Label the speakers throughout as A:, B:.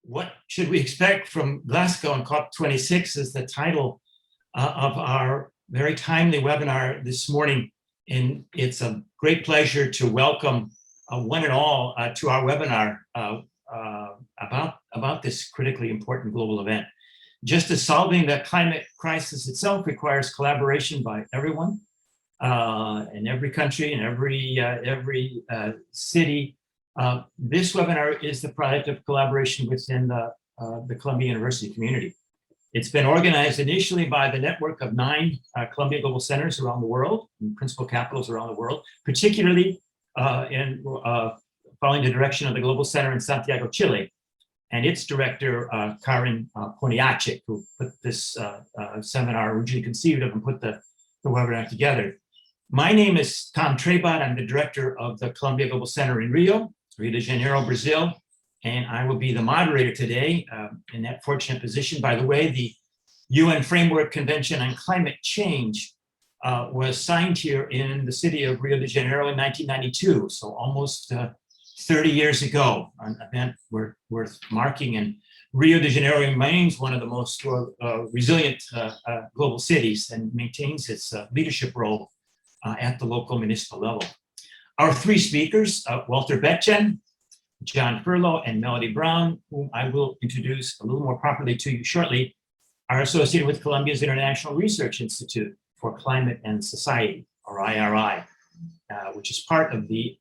A: What should we expect from Glasgow and COP26 is the title of our very timely webinar this morning. And it's a great pleasure to welcome one and all to our webinar about this critically important global event. Just as solving the climate crisis itself requires collaboration by everyone in every country, in every city, this webinar is the product of collaboration within the Columbia University community. It's been organized initially by the network of 9 Columbia Global Centers around the world, in principal capitals around the world, particularly following the direction of the Global Center in Santiago, Chile, and its director, Karen Poniacek, who put this seminar, originally conceived of and put the webinar together. My name is Tom Trebat. I'm the director of the Columbia Global Center in Rio de Janeiro, Brazil, and I will be the moderator today in that fortunate position. By the way, the UN Framework Convention on Climate Change was signed here in the city of Rio de Janeiro in 1992, so almost 30 years ago, an event worth marking. And Rio de Janeiro remains one of the most resilient global cities and maintains its leadership role at the local municipal level. Our 3 speakers, Walter Baethgen, John Furlow, and Mélody Braun, whom I will introduce a little more properly to you shortly, are associated with Columbia's International Research Institute for Climate and Society, or IRI, which is part of the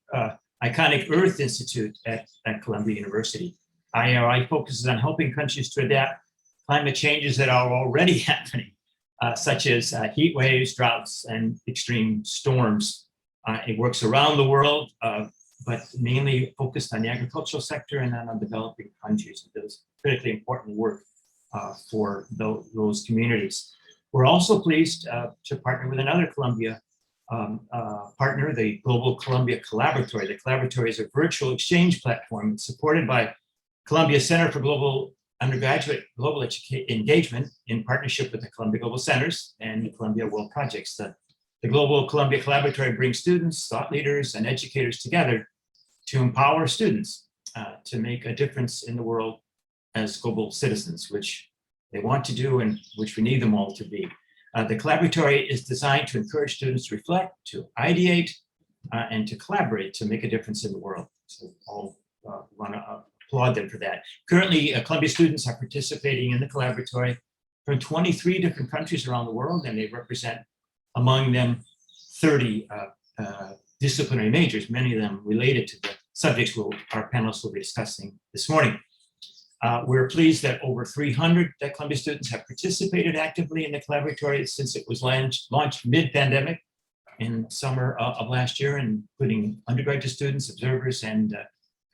A: iconic Earth Institute at Columbia University. IRI focuses on helping countries to adapt climate changes that are already happening, such as heat waves, droughts, and extreme storms. It works around the world, but mainly focused on the agricultural sector and on developing countries. It does critically important work for those communities. We're also pleased to partner with another Columbia partner, the Global Columbia Collaboratory. The Collaboratory is a virtual exchange platform supported by Columbia Center for Global Undergraduate Global Engagement in partnership with the Columbia Global Centers and the Columbia World Projects. The Global Columbia Collaboratory brings students, thought leaders, and educators together to empower students to make a difference in the world as global citizens, which they want to do and which we need them all to be. The Collaboratory is designed to encourage students to reflect, to ideate, and to collaborate to make a difference in the world. So I'll want to applaud them for that. Currently, Columbia students are participating in the Collaboratory from 23 different countries around the world, and they represent among them 30 disciplinary majors, many of them related to the subjects our panelists will be discussing this morning. We're pleased that over 300 Columbia students have participated actively in the Collaboratory since it was launched mid-pandemic in summer of last year, including undergraduate students, observers, and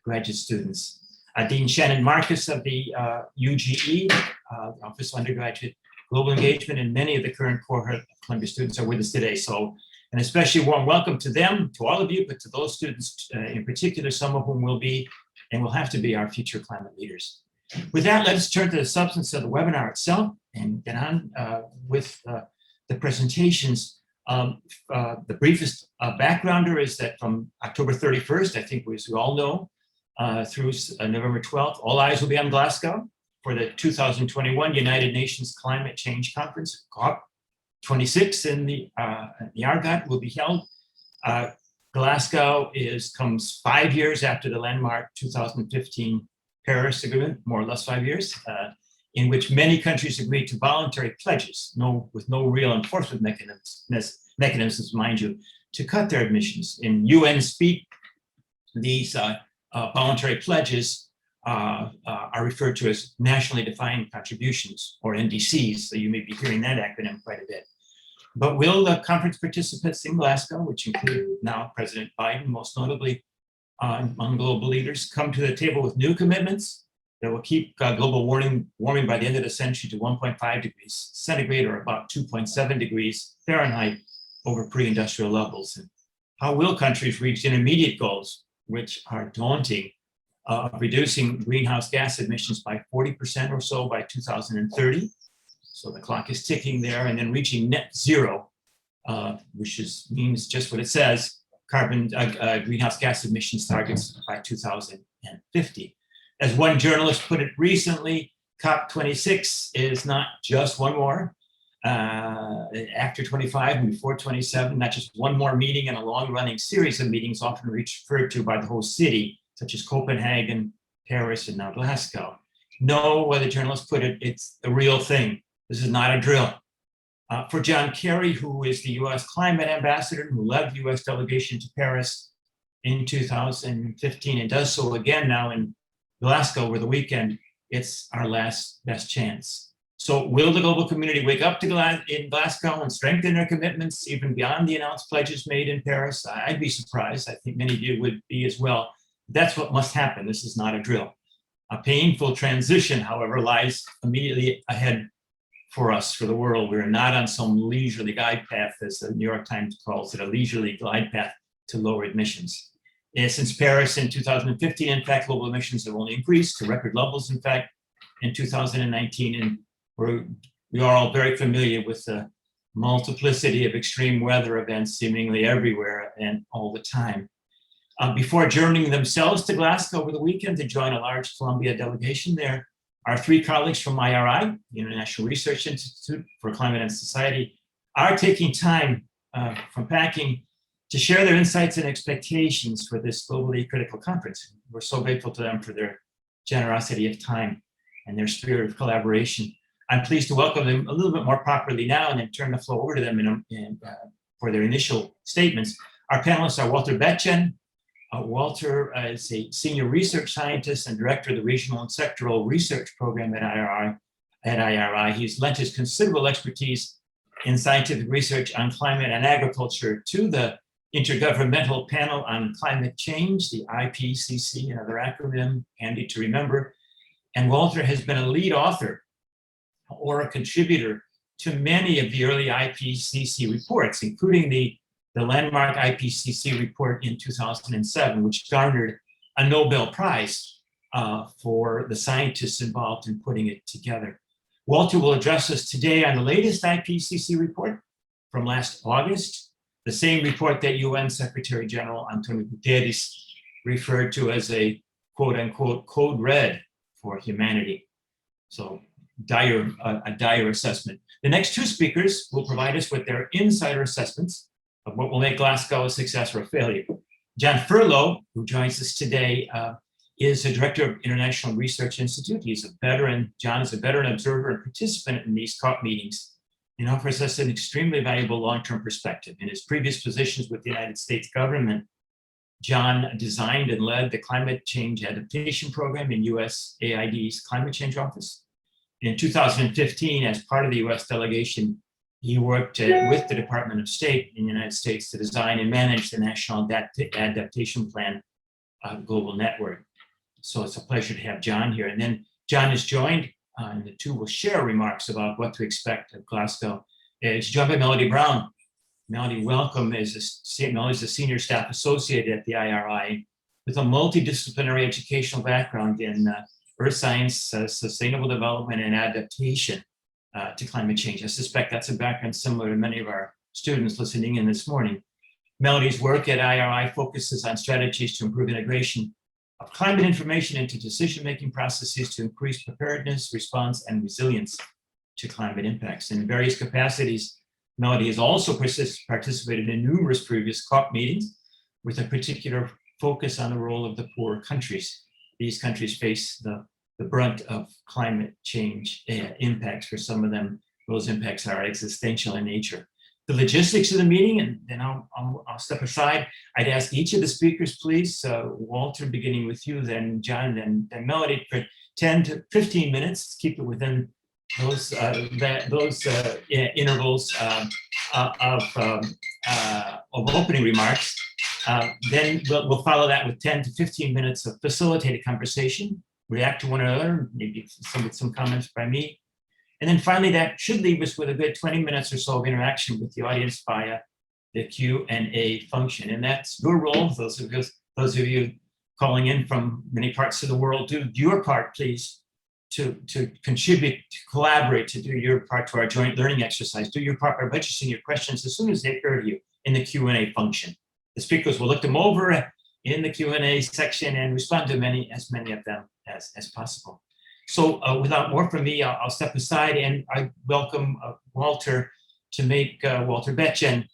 A: graduate students. Dean Shannon Marcus of the UGE, Office of Undergraduate Global Engagement, and many of the current cohort of Columbia students are with us today. So an especially warm welcome to them, to all of you, but to those students in particular, some of whom will be and will have to be our future climate leaders. With that, let's turn to the substance of the webinar itself and get on with the presentations. The briefest backgrounder is that from October 31st, I think as we all know, through November 12th, all eyes will be on Glasgow for the 2021 United Nations Climate Change Conference, COP26 in the Argot will be held. Glasgow comes 5 years after the landmark 2015 Paris Agreement, more or less 5 years, in which many countries agreed to voluntary pledges, with no real enforcement mechanisms, mind you, to cut their emissions. In UN speak, these voluntary pledges are referred to as nationally defined contributions, or NDCs, so you may be hearing that acronym quite a bit. But will the conference participants in Glasgow, which include now President Biden, most notably among global leaders, come to the table with new commitments that will keep global warming by the end of the century to 1.5 degrees centigrade, or about 2.7 degrees Fahrenheit over pre-industrial levels? And how will countries reach intermediate goals, which are daunting, of reducing greenhouse gas emissions by 40% or so by 2030. So the clock is ticking there, and then reaching net zero, which means just what it says, greenhouse gas emissions targets by 2050. As one journalist put it recently, COP26 is not just one more. After 25 and before 27, not just one more meeting in a long-running series of meetings often referred to by the whole city, such as Copenhagen, Paris, and now Glasgow. No, whether journalists put it, it's the real thing. This is not a drill. For John Kerry, who is the US climate ambassador, who led the US delegation to Paris in 2015 and does so again now in Glasgow over the weekend, it's our last best chance. So will the global community wake up in Glasgow and strengthen their commitments even beyond the announced pledges made in Paris? I'd be surprised. I think many of you would be as well. That's what must happen. This is not a drill. A painful transition, however, lies immediately ahead for us, for the world. We're not on some leisurely glide path, as the New York Times calls it, a leisurely glide path to lower emissions. Since Paris in 2015, in fact, global emissions have only increased to record levels, in fact, in 2019. And we are all very familiar with the multiplicity of extreme weather events seemingly everywhere and all the time. Before journeying themselves to Glasgow over the weekend to join a large Columbia delegation there, our three colleagues from IRI, the International Research Institute for Climate and Society, are taking time from packing to share their insights and expectations for this globally critical conference. We're so grateful to them for their generosity of time and their spirit of collaboration. I'm pleased to welcome them a little bit more properly now and then turn the floor over to them for their initial statements. Our panelists are Walter Baethgen. Walter is a senior research scientist and director of the regional and sectoral research program at IRI. He's lent his considerable expertise in scientific research on climate and agriculture to the Intergovernmental Panel on Climate Change, the IPCC, another acronym handy to remember. And Walter has been a lead author or a contributor to many of the early IPCC reports, including the landmark IPCC report in 2007, which garnered a Nobel Prize for the scientists involved in putting it together. Walter will address us today on the latest IPCC report from last August, the same report that UN Secretary General Antonio Guterres referred to as a quote unquote code red for humanity. So a dire assessment. The next two speakers will provide us with their insider assessments of what will make Glasgow a success or a failure. John Furlow, who joins us today, is the director of International Research Institute. He's a veteran. John is a veteran observer and participant in these COP meetings and offers us an extremely valuable long-term perspective. In his previous positions with the United States government, John designed and led the Climate Change Adaptation Program in USAID's Climate Change Office. In 2015, as part of the US delegation, he worked with the Department of State in the United States to design and manage the National Adaptation Plan Global Network. So it's a pleasure to have John here. And then John is joined, and the two will share remarks about what to expect at Glasgow. He's joined by Mélody Braun. Mélody, welcome. Melody's a senior staff associate at the IRI with a multidisciplinary educational background in earth science, sustainable development, and adaptation to climate change. I suspect that's a background similar to many of our students listening in this morning. Melody's work at IRI focuses on strategies to improve integration of climate information into decision-making processes to increase preparedness, response, and resilience to climate impacts. In various capacities, Mélody has also participated in numerous previous COP meetings with a particular focus on the role of the poorer countries. These countries face the brunt of climate change impacts. For some of them, those impacts are existential in nature. The logistics of the meeting, and then I'll step aside. I'd ask each of the speakers, please, Walter, beginning with you, then John, then Mélody, for 10 to 15 minutes. Keep it within those intervals of opening remarks. Then we'll follow that with 10 to 15 minutes of facilitated conversation, react to one another, maybe some comments by me. And then finally, that should leave us with a good 20 minutes or so of interaction with the audience via the Q&A function. And that's your role, those of you calling in from many parts of the world. Do your part, please, to contribute, to collaborate, to do your part to our joint learning exercise. Do your part by registering your questions as soon as they occur to you in the Q&A function. The speakers will look them over in the Q&A section and respond to as many of them as possible. So without more from me, I'll step aside, and I welcome Walter to make Walter Baethgen.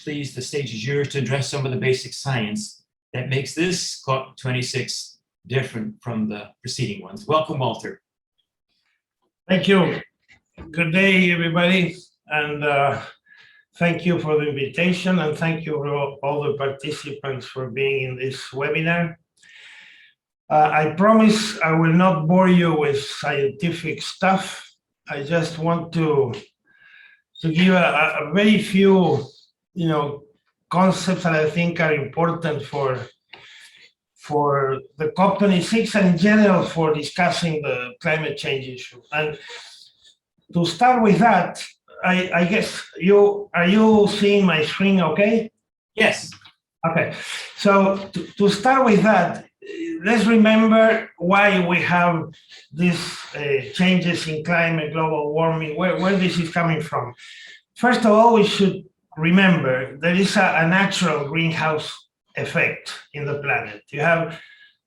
A: Please, the stage is yours to address some of the basic science that makes this COP26 different from the preceding ones. Welcome, Walter.
B: Thank you. Good day, everybody. And thank you for the invitation, and thank you for all the participants for being in this webinar. I promise I will not bore you with scientific stuff. I just want to give a very few, concepts that I think are important for the COP26 and in general for discussing the climate change issue. And to start with that, I guess are you seeing my screen okay?
A: Yes.
B: Okay. So to start with that, let's remember why we have these changes in climate, global warming, where this is coming from. First of all, we should remember there is a natural greenhouse effect in the planet. You have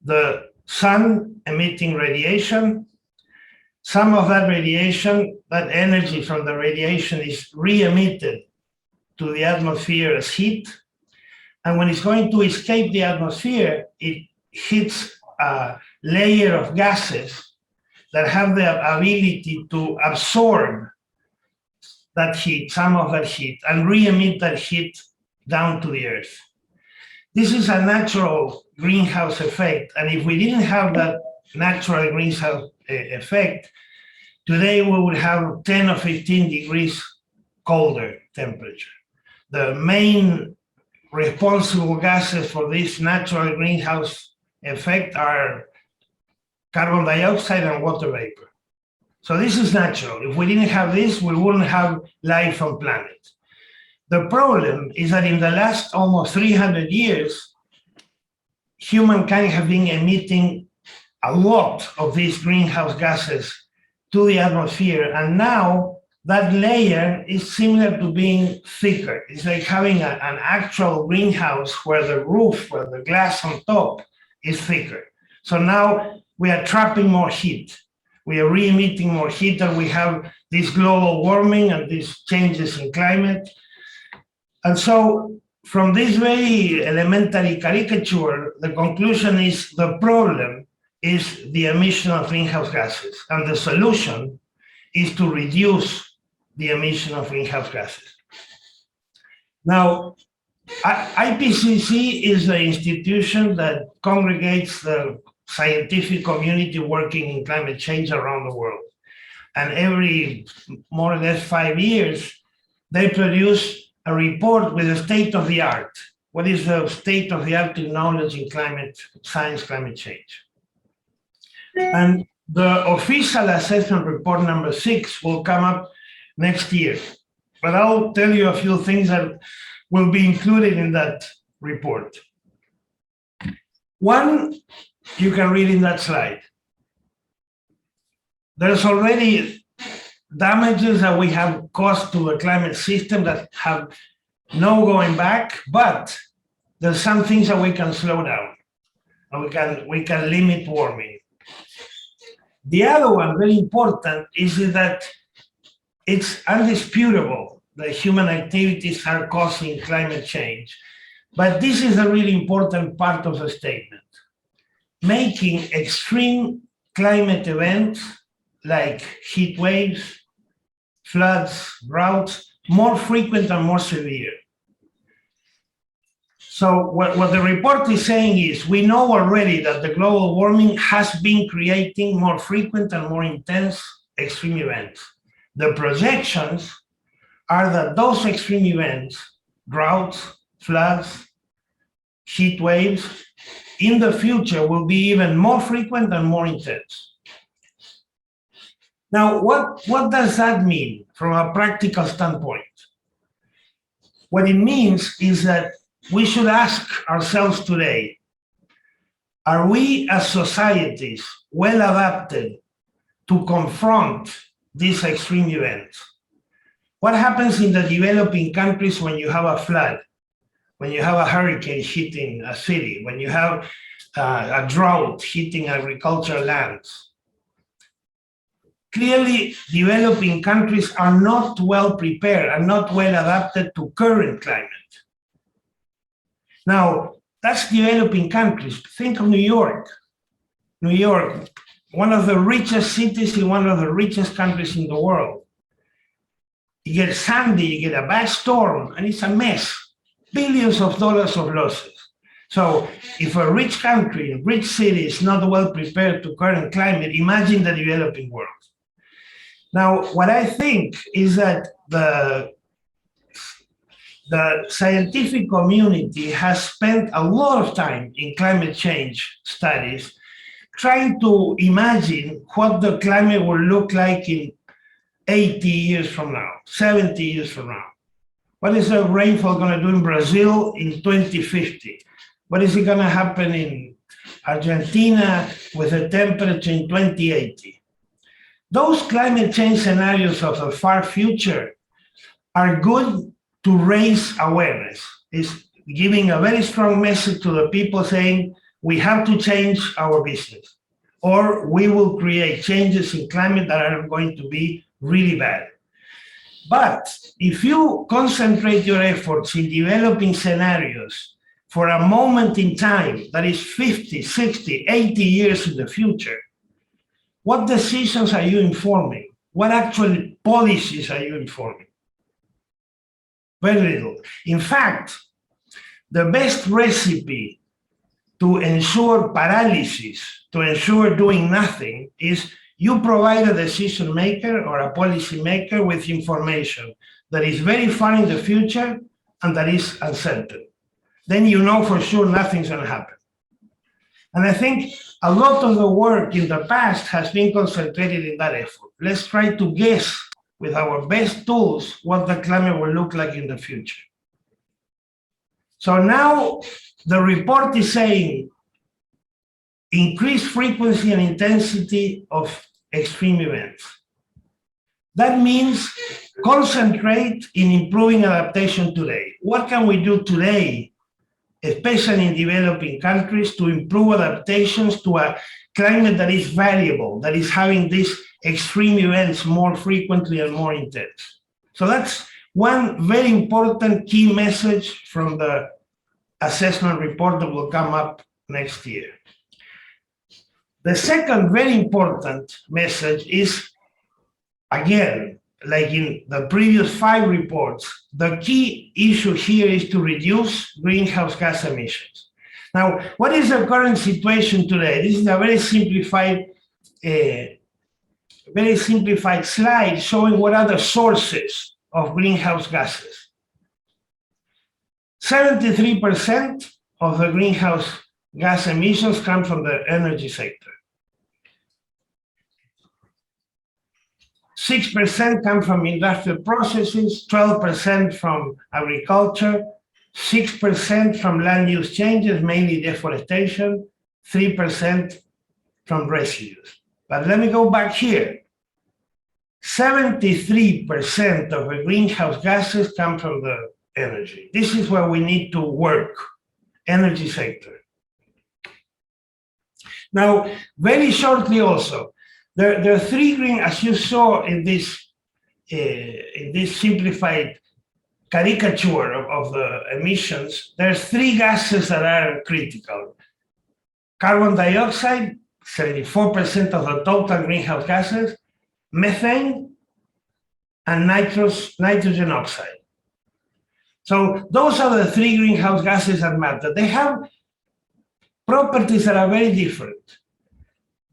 B: the sun emitting radiation. Some of that radiation, that energy from the radiation is re-emitted to the atmosphere as heat. And when it's going to escape the atmosphere, it hits a layer of gases that have the ability to absorb that heat, some of that heat, and re-emit that heat down to the earth. This is a natural greenhouse effect. And if we didn't have that natural greenhouse effect, today we would have 10 or 15 degrees colder temperature. The main responsible gases for this natural greenhouse effect are carbon dioxide and water vapor. So this is natural. If we didn't have this, we wouldn't have life on planet. The problem is that in the last almost 300 years, humankind have been emitting a lot of these greenhouse gases to the atmosphere, and now that layer is similar to being thicker. It's like having an actual greenhouse where the roof, where the glass on top is thicker. So now we are trapping more heat. We are re-emitting more heat, and we have this global warming and these changes in climate. And so from this very elementary caricature, the conclusion is the problem is the emission of greenhouse gases, and the solution is to reduce the emission of greenhouse gases. Now, IPCC is the institution that congregates the scientific community working in climate change around the world. And every more or less 5 years, they produce a report with the state of the art. What is the state of the art in knowledge in climate science, climate change? And the official assessment report number 6 will come up next year. But I'll tell you a few things that will be included in that report. One, you can read in that slide. There's already damages that we have caused to the climate system that have no going back, but there's some things that we can slow down, and we can limit warming. The other one, very important, is that it's undisputable that human activities are causing climate change. But this is a really important part of the statement. Making extreme climate events like heat waves, floods, droughts, more frequent and more severe. So what the report is saying is, we know already that the global warming has been creating more frequent and more intense extreme events. The projections are that those extreme events, droughts, floods, heat waves, in the future will be even more frequent and more intense. Now, what does that mean from a practical standpoint? What it means is that we should ask ourselves today, are we as societies well adapted to confront these extreme events? What happens in the developing countries when you have a flood, when you have a hurricane hitting a city, when you have a drought hitting agricultural lands. Clearly, developing countries are not well prepared and not well adapted to current climate. Now, that's developing countries. Think of New York. New York, one of the richest cities in one of the richest countries in the world. You get sandy, you get a bad storm, and it's a mess. Billions of dollars of losses. So if a rich country, a rich city is not well prepared to current climate, imagine the developing world. Now, what I think is that the scientific community has spent a lot of time in climate change studies trying to imagine what the climate will look like in 80 years from now, 70 years from now. What is the rainfall going to do in Brazil in 2050? What is it going to happen in Argentina with the temperature in 2080? Those climate change scenarios of the far future are good to raise awareness. It's giving a very strong message to the people saying, we have to change our business, or we will create changes in climate that are going to be really bad. But if you concentrate your efforts in developing scenarios for a moment in time that is 50, 60, 80 years in the future, what decisions are you informing? What actual policies are you informing? Very little. In fact, the best recipe to ensure paralysis, to ensure doing nothing, is you provide a decision maker or a policy maker with information that is very far in the future and that is uncertain. Then you know for sure nothing's going to happen. And I think a lot of the work in the past has been concentrated in that effort. Let's try to guess with our best tools what the climate will look like in the future. So now the report is saying increased frequency and intensity of extreme events. That means concentrate in improving adaptation today. What can we do today, especially in developing countries, to improve adaptations to a climate that is variable, that is having these extreme events more frequently and more intense? So that's one very important key message from the assessment report that will come up next year. The second very important message is, again, like in the previous 5 reports, the key issue here is to reduce greenhouse gas emissions. Now, what is the current situation today? This is a very simplified slide showing what are the sources of greenhouse gases. 73% of the greenhouse gas emissions come from the energy sector. 6% come from industrial processes, 12% from agriculture, 6% from land use changes, mainly deforestation, 3% from residues. But let me go back here. 73% of the greenhouse gases come from the energy. This is where we need to work, energy sector. Now, very shortly also, there are 3 green, as you saw in this simplified caricature of the emissions, there's 3 gases that are critical. Carbon dioxide, 74% of the total greenhouse gases, methane, and nitrogen oxide. So those are the 3 greenhouse gases that matter. They have properties that are very different.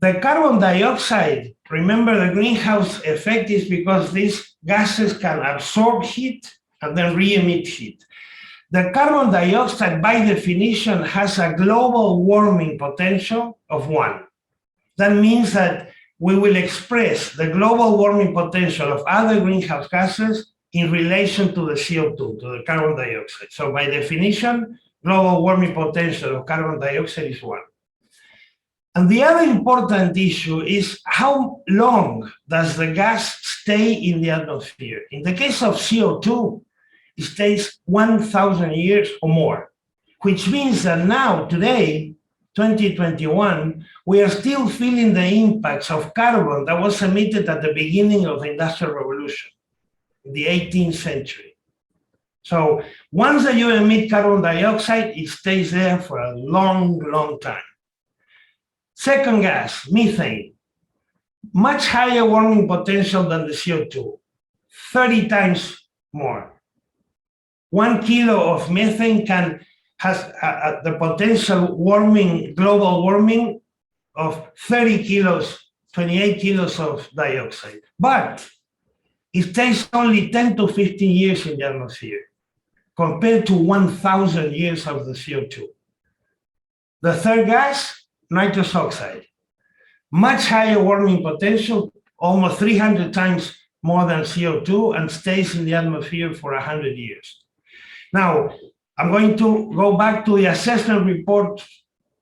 B: The carbon dioxide, remember the greenhouse effect is because these gases can absorb heat and then re-emit heat. The carbon dioxide, by definition, has a global warming potential of 1. That means that we will express the global warming potential of other greenhouse gases in relation to the CO2, to the carbon dioxide. So by definition, global warming potential of carbon dioxide is 1. And the other important issue is how long does the gas stay in the atmosphere? In the case of CO2, it stays 1,000 years or more, which means that now, today, 2021, we are still feeling the impacts of carbon that was emitted at the beginning of the Industrial Revolution in the 18th century. So once that you emit carbon dioxide, it stays there for a long, long time. Second gas, methane, much higher warming potential than the CO2, 30 times more. 1 kilo of methane has the potential warming, global warming of 30 kilos, 28 kilos of dioxide. But it takes only 10 to 15 years in the atmosphere, compared to 1,000 years of the CO2. The third gas, nitrous oxide, much higher warming potential, almost 300 times more than CO2, and stays in the atmosphere for 100 years. Now, I'm going to go back to the assessment report,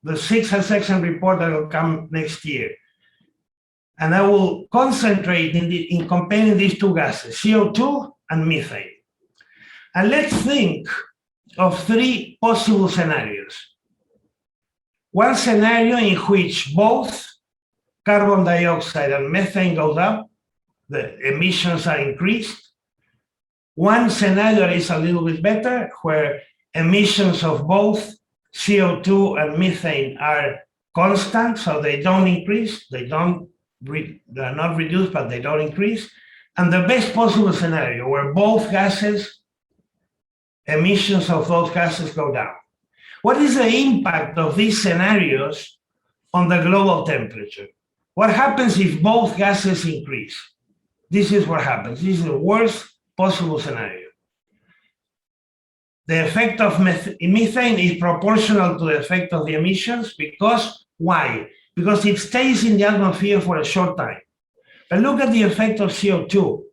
B: the 6th assessment report that will come next year. And I will concentrate in comparing these two gases, CO2 and methane. And let's think of 3 possible scenarios. One scenario in which both carbon dioxide and methane goes up, the emissions are increased. One scenario is a little bit better, where emissions of both CO2 and methane are constant, so they don't increase, they're not reduced, but they don't increase. And the best possible scenario, where both gases, emissions of those gases go down. What is the impact of these scenarios on the global temperature? What happens if both gases increase? This is what happens. This is the worst possible scenario. The effect of methane is proportional to the effect of the emissions, because why? Because it stays in the atmosphere for a short time. But look at the effect of CO2.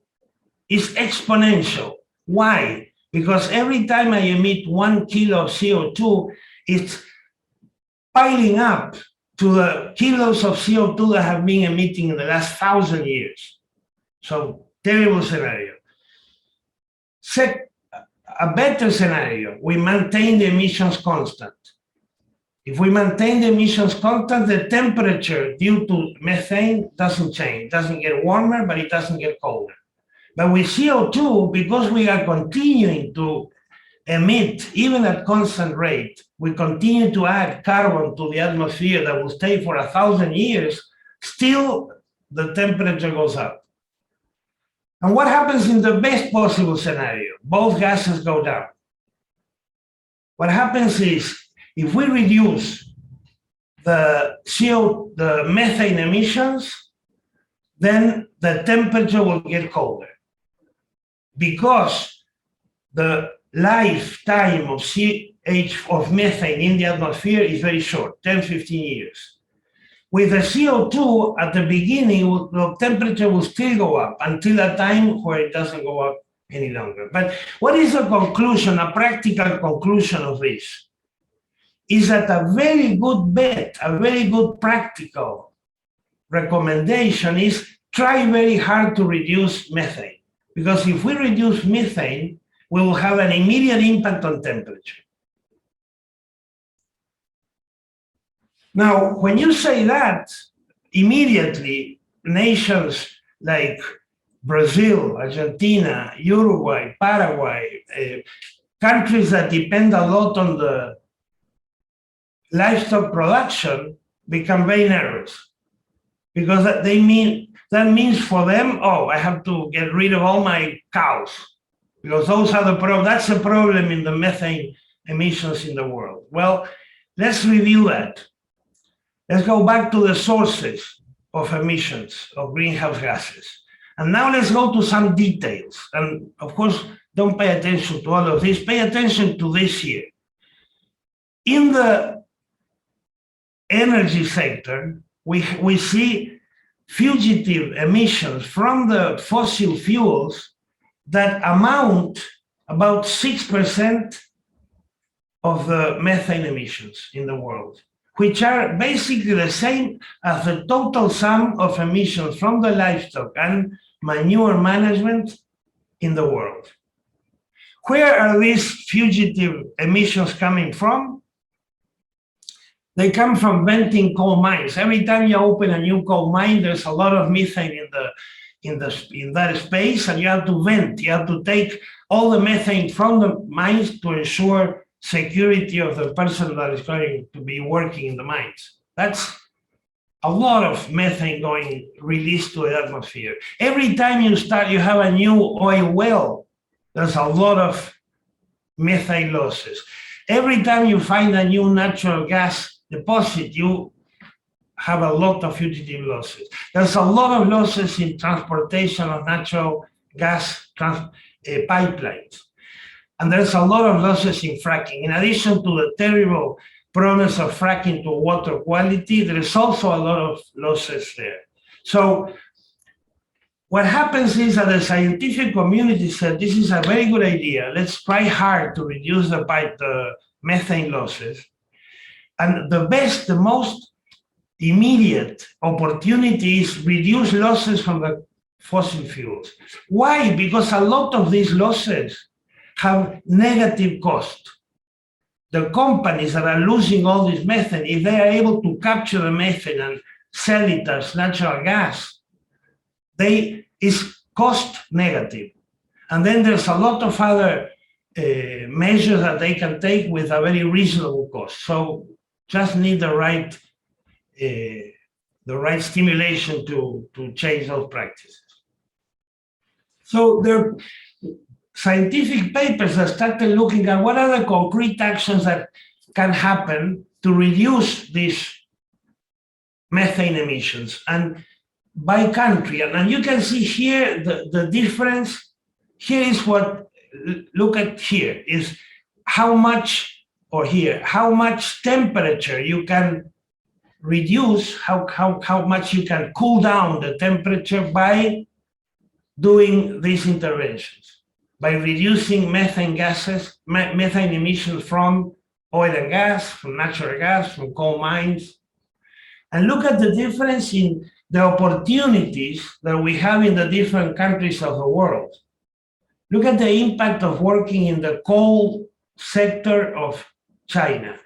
B: It's exponential. Why? Because every time I emit 1 kilo of CO2, it's piling up to the kilos of CO2 that have been emitting in the last 1,000 years. So, terrible scenario. A better scenario, we maintain the emissions constant. If we maintain the emissions constant, the temperature due to methane doesn't change. It doesn't get warmer, but it doesn't get colder. But with CO2, because we are continuing to emit, even at constant rate, we continue to add carbon to the atmosphere that will stay for 1,000 years, still the temperature goes up. And what happens in the best possible scenario? Both gases go down. What happens is, if we reduce the methane emissions, then the temperature will get colder, because the lifetime of methane in the atmosphere is very short, 10, 15 years. With the CO2, at the beginning, the temperature will still go up until a time where it doesn't go up any longer. But what is the conclusion, a practical conclusion of this? Is that a very good bet, a very good practical recommendation is try very hard to reduce methane. Because if we reduce methane, we will have an immediate impact on temperature. Now, when you say that, immediately nations like Brazil, Argentina, Uruguay, Paraguay, countries that depend a lot on the livestock production become very nervous, because that means for them, oh, I have to get rid of all my cows, because those are the problem. That's a problem in the methane emissions in the world. Well, let's review that. Let's go back to the sources of emissions of greenhouse gases. And now let's go to some details. And of course, don't pay attention to all of this. Pay attention to this here. In the energy sector, we see fugitive emissions from the fossil fuels that amount about 6% of the methane emissions in the world, which are basically the same as the total sum of emissions from the livestock and manure management in the world. Where are these fugitive emissions coming from? They come from venting coal mines. Every time you open a new coal mine, there's a lot of methane in that space, and you have to vent. You have to take all the methane from the mines to ensure security of the person that is going to be working in the mines. That's a lot of methane going released to the atmosphere. Every time you have a new oil well, there's a lot of methane losses. Every time you find a new natural gas deposit, you have a lot of fugitive losses. There's a lot of losses in transportation of natural gas pipelines. And there's a lot of losses in fracking. In addition to the terrible problems of fracking to water quality, there is also a lot of losses there. So what happens is that the scientific community said, this is a very good idea. Let's try hard to reduce the methane losses. And the most immediate opportunity is reduce losses from the fossil fuels. Why? Because a lot of these losses have negative cost. The companies that are losing all this methane, if they are able to capture the methane and sell it as natural gas, it's cost negative. And then there's a lot of other measures that they can take with a very reasonable cost. So just need the right stimulation to change those practices. So there are scientific papers that started looking at what are the concrete actions that can happen to reduce these methane emissions and by country. And you can see here the difference. Here is what, look at here, is how much, or here, how much temperature you can reduce, how much you can cool down the temperature by doing these interventions, by reducing methane gases, methane emissions from oil and gas, from natural gas, from coal mines. And look at the difference in the opportunities that we have in the different countries of the world. Look at the impact of working in the coal sector of China.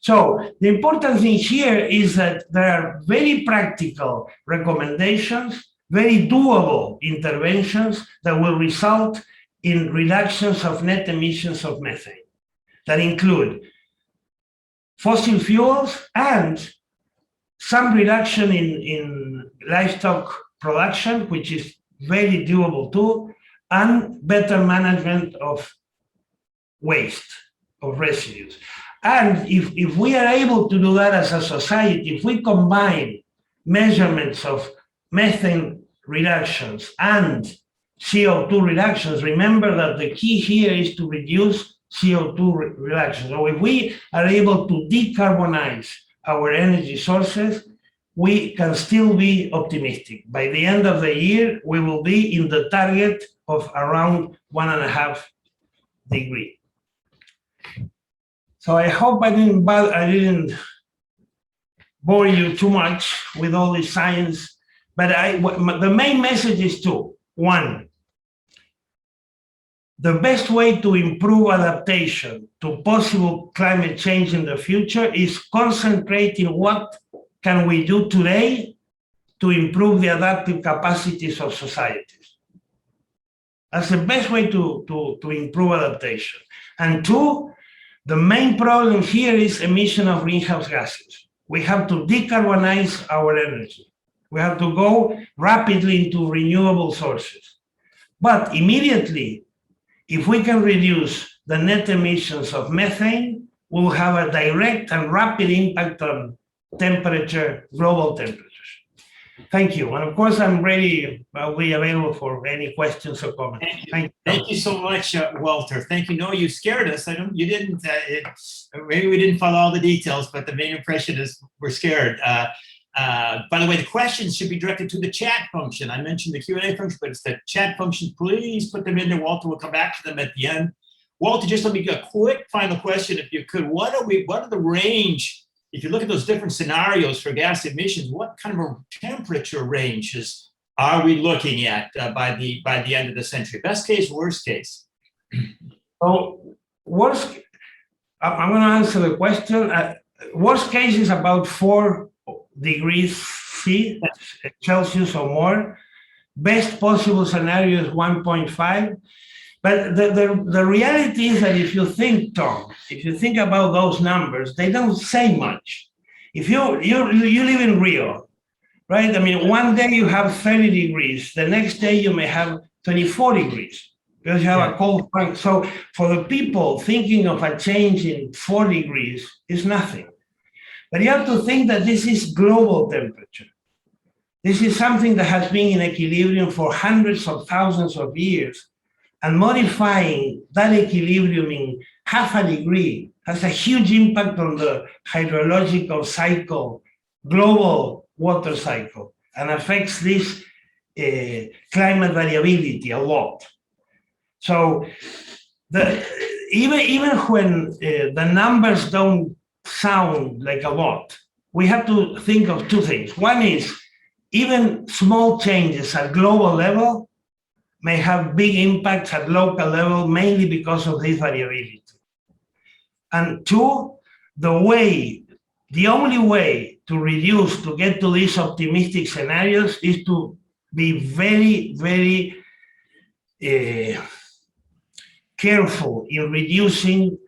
B: So the important thing here is that there are very practical recommendations, very doable interventions that will result in reductions of net emissions of methane that include fossil fuels and some reduction in livestock production, which is very doable too, and better management of waste, of residues. And if we are able to do that as a society, if we combine measurements of methane reductions and CO2 reductions, remember that the key here is to reduce CO2 reductions. So if we are able to decarbonize our energy sources, we can still be optimistic. By the end of the year, we will be in the target of around 1.5 degrees. So I hope I didn't bore you too much with all this science, but the main message is two. One, the best way to improve adaptation to possible climate change in the future is concentrating what can we do today to improve the adaptive capacities of societies. That's the best way to improve adaptation. And two, the main problem here is emission of greenhouse gases. We have to decarbonize our energy. We have to go rapidly into renewable sources. But immediately, if we can reduce the net emissions of methane, we'll have a direct and rapid impact on temperature, global temperatures. Thank you. And of course, I'll be available for any questions or comments.
A: Thank you so much, Walter. Thank you. No, you scared us. Maybe we didn't follow all the details, but the main impression is we're scared. By the way, the questions should be directed to the chat function. I mentioned the Q&A function, but it's the chat function. Please put them in there. Walter will come back to them at the end. Walter, just let me get a quick final question, if you could. What are the range? If you look at those different scenarios for gas emissions, what kind of a temperature ranges are we looking at by the end of the century? Best case, worst case?
B: So, I'm going to answer the question. Worst case is about 4 degrees Celsius or more. Best possible scenario is 1.5. But the reality is that if you think, Tom, if you think about those numbers, they don't say much. If you live in Rio, right? I mean, one day you have 30 degrees. The next day you may have 24 degrees because you have a cold front. So for the people thinking of a change in 4 degrees is nothing. But you have to think that this is global temperature. This is something that has been in equilibrium for hundreds of thousands of years. And modifying that equilibrium in half a degree has a huge impact on the hydrological cycle, global water cycle, and affects this climate variability a lot. So even when the numbers don't sound like a lot, we have to think of 2 things. One is even small changes at global level may have big impacts at local level, mainly because of this variability. And 2, the only way to reduce, to get to these optimistic scenarios is to be very, very careful in reducing,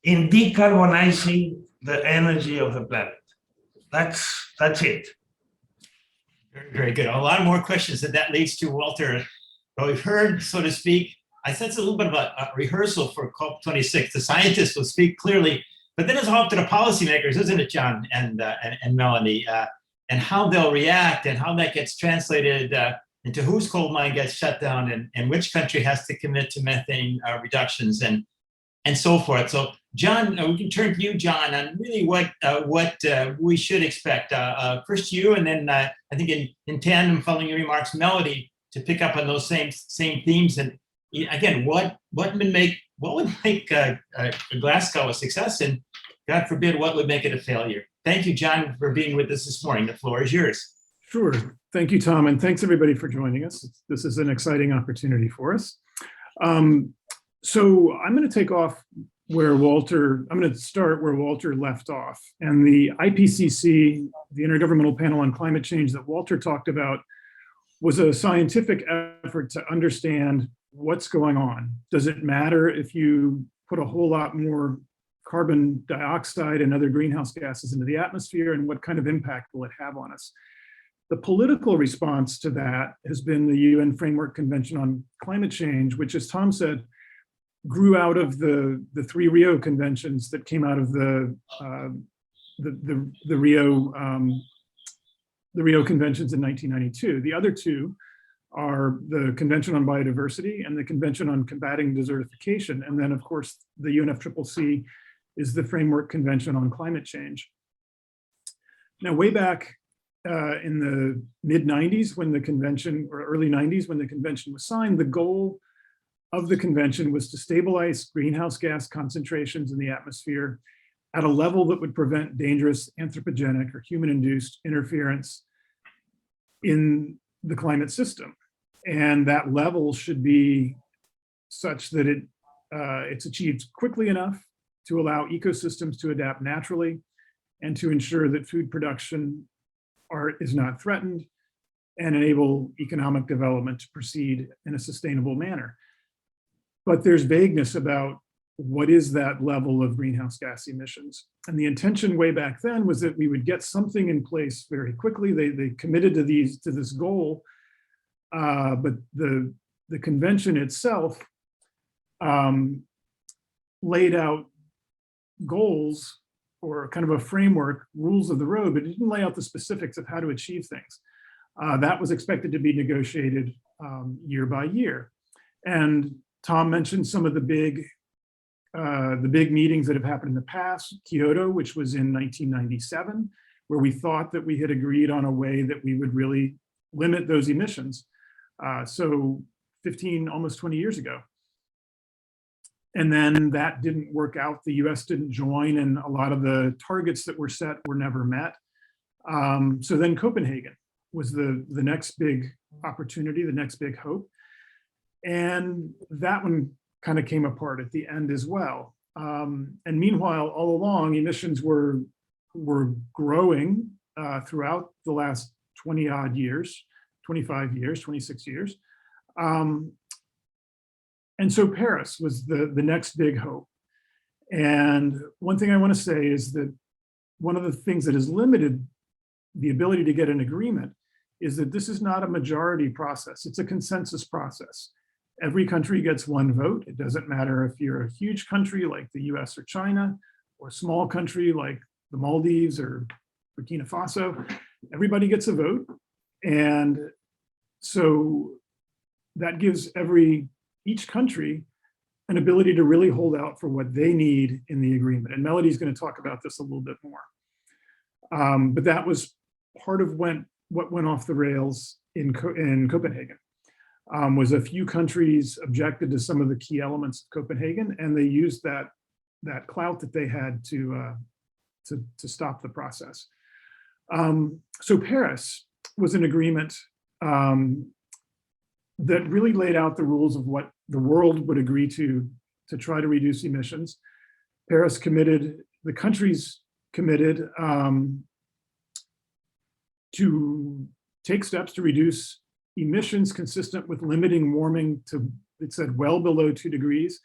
B: in decarbonizing the energy of the planet. That's it.
A: Very, very good. A lot more questions that leads to, Walter. Well, we've heard, so to speak, I sense a little bit of a rehearsal for COP26. The scientists will speak clearly, but then it's all up to the policymakers, isn't it, John and Mélody, and how they'll react and how that gets translated into whose coal mine gets shut down and which country has to commit to methane reductions and so forth. So, John, we can turn to you, John, on really what we should expect. First you, and then I think in tandem, following your remarks, Mélody, to pick up on those same themes. And again, what would make Glasgow a success, and God forbid, what would make it a failure? Thank you, John, for being with us this morning. The floor is yours.
C: Sure. Thank you, Tom, and thanks everybody for joining us. This is an exciting opportunity for us. So I'm going to take off where I'm going to start where Walter left off. And the IPCC, the Intergovernmental Panel on Climate Change that Walter talked about, was a scientific effort to understand what's going on. Does it matter if you put a whole lot more carbon dioxide and other greenhouse gases into the atmosphere, and what kind of impact will it have on us? The political response to that has been the UN Framework Convention on Climate Change, which, as Tom said, grew out of the 3 Rio conventions that came out of the Rio conventions in 1992. The other 2 are the Convention on Biodiversity and the Convention on Combating Desertification. And then, of course, the UNFCCC is the Framework Convention on Climate Change. Now, way back in the mid-90s, when the convention, or early 90s, when the convention was signed, the goal of the convention was to stabilize greenhouse gas concentrations in the atmosphere at a level that would prevent dangerous anthropogenic or human-induced interference in the climate system. And that level should be such that it's achieved quickly enough to allow ecosystems to adapt naturally and to ensure that food production is not threatened and enable economic development to proceed in a sustainable manner. But there's vagueness about what is that level of greenhouse gas emissions. And the intention way back then was that we would get something in place very quickly. They committed to this goal, but the convention itself laid out goals or kind of a framework, rules of the road, but it didn't lay out the specifics of how to achieve things. That was expected to be negotiated year by year. And Tom mentioned some of the big meetings that have happened in the past. Kyoto, which was in 1997, where we thought that we had agreed on a way that we would really limit those emissions. So 15, almost 20 years ago. And then that didn't work out. The US didn't join, and a lot of the targets that were set were never met. So then Copenhagen was the next big opportunity, the next big hope. And that one kind of came apart at the end as well. And meanwhile, all along, emissions were growing throughout the last 20 odd years, 25 years, 26 years. And so Paris was the next big hope. And one thing I want to say is that one of the things that has limited the ability to get an agreement is that this is not a majority process. It's a consensus process. Every country gets one vote. It doesn't matter if you're a huge country like the US or China, or a small country like the Maldives or Burkina Faso. Everybody gets a vote. And so that gives each country an ability to really hold out for what they need in the agreement. And Mélody's going to talk about this a little bit more. But that was part of what went off the rails in Copenhagen. Was a few countries objected to some of the key elements of Copenhagen, and they used that clout that they had to stop the process. So Paris was an agreement that really laid out the rules of what the world would agree to try to reduce emissions. Paris committed, the countries committed to take steps to reduce emissions consistent with limiting warming to, it said, well below 2 degrees,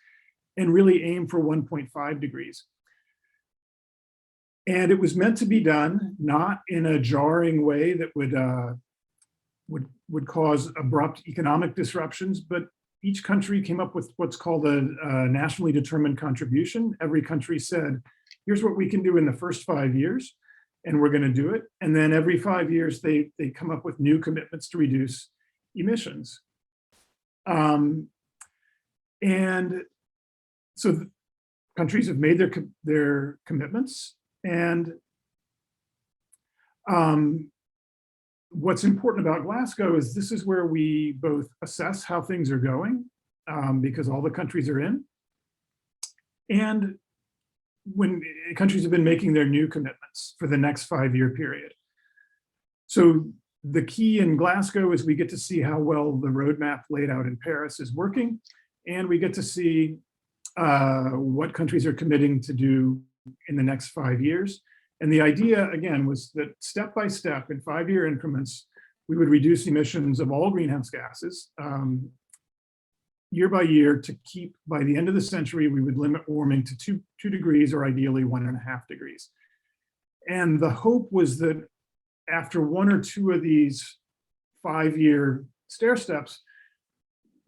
C: and really aim for 1.5 degrees. And it was meant to be done not in a jarring way that would cause abrupt economic disruptions, but each country came up with what's called a nationally determined contribution. Every country said, here's what we can do in the first 5 years, and we're going to do it. And then every 5 years, they come up with new commitments to reduce emissions. And so countries have made their commitments. And what's important about Glasgow is this is where we both assess how things are going, because all the countries are in, and when countries have been making their new commitments for the next 5-year period. So the key in Glasgow is we get to see how well the roadmap laid out in Paris is working, and we get to see what countries are committing to do in the next 5 years. And the idea, again, was that step by step in 5-year increments, we would reduce emissions of all greenhouse gases year by year to keep, by the end of the century, we would limit warming to 2 degrees or ideally 1.5 degrees. And the hope was that after 1 or 2 of these 5-year stair steps,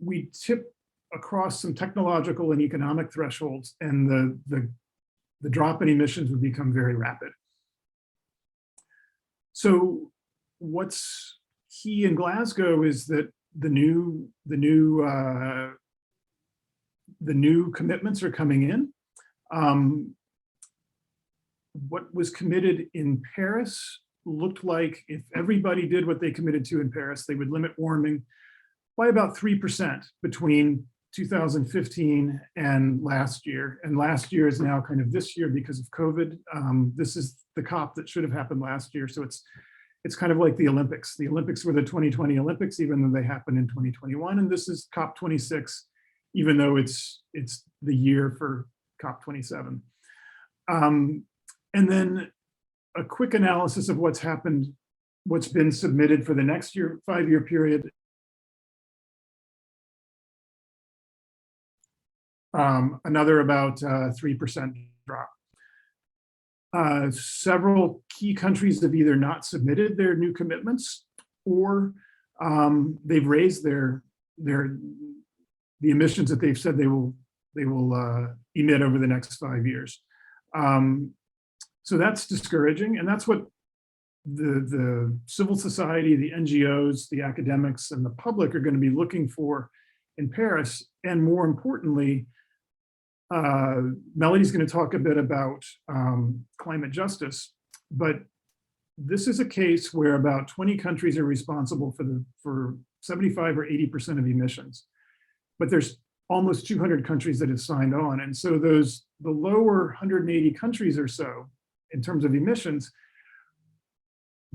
C: we tip across some technological and economic thresholds, and the drop in emissions would become very rapid. So what's key in Glasgow is that the new commitments are coming in. What was committed in Paris looked like if everybody did what they committed to in Paris, they would limit warming by about 3% between 2015 and last year. And last year is now kind of this year because of COVID. This is the COP that should have happened last year. So it's kind of like the Olympics. The Olympics were the 2020 Olympics, even though they happened in 2021. And this is COP26, even though it's the year for COP27. And then a quick analysis of what's happened, what's been submitted for the next 5-year period. Another about 3% drop. Several key countries have either not submitted their new commitments, or they've raised the emissions that they've said they will emit over the next 5 years. So that's discouraging, and that's what the civil society, the NGOs, the academics, and the public are going to be looking for in Paris. And more importantly, Mélody's going to talk a bit about climate justice, but this is a case where about 20 countries are responsible for 75 or 80% of emissions, but there's almost 200 countries that have signed on. And so the lower 180 countries or so in terms of emissions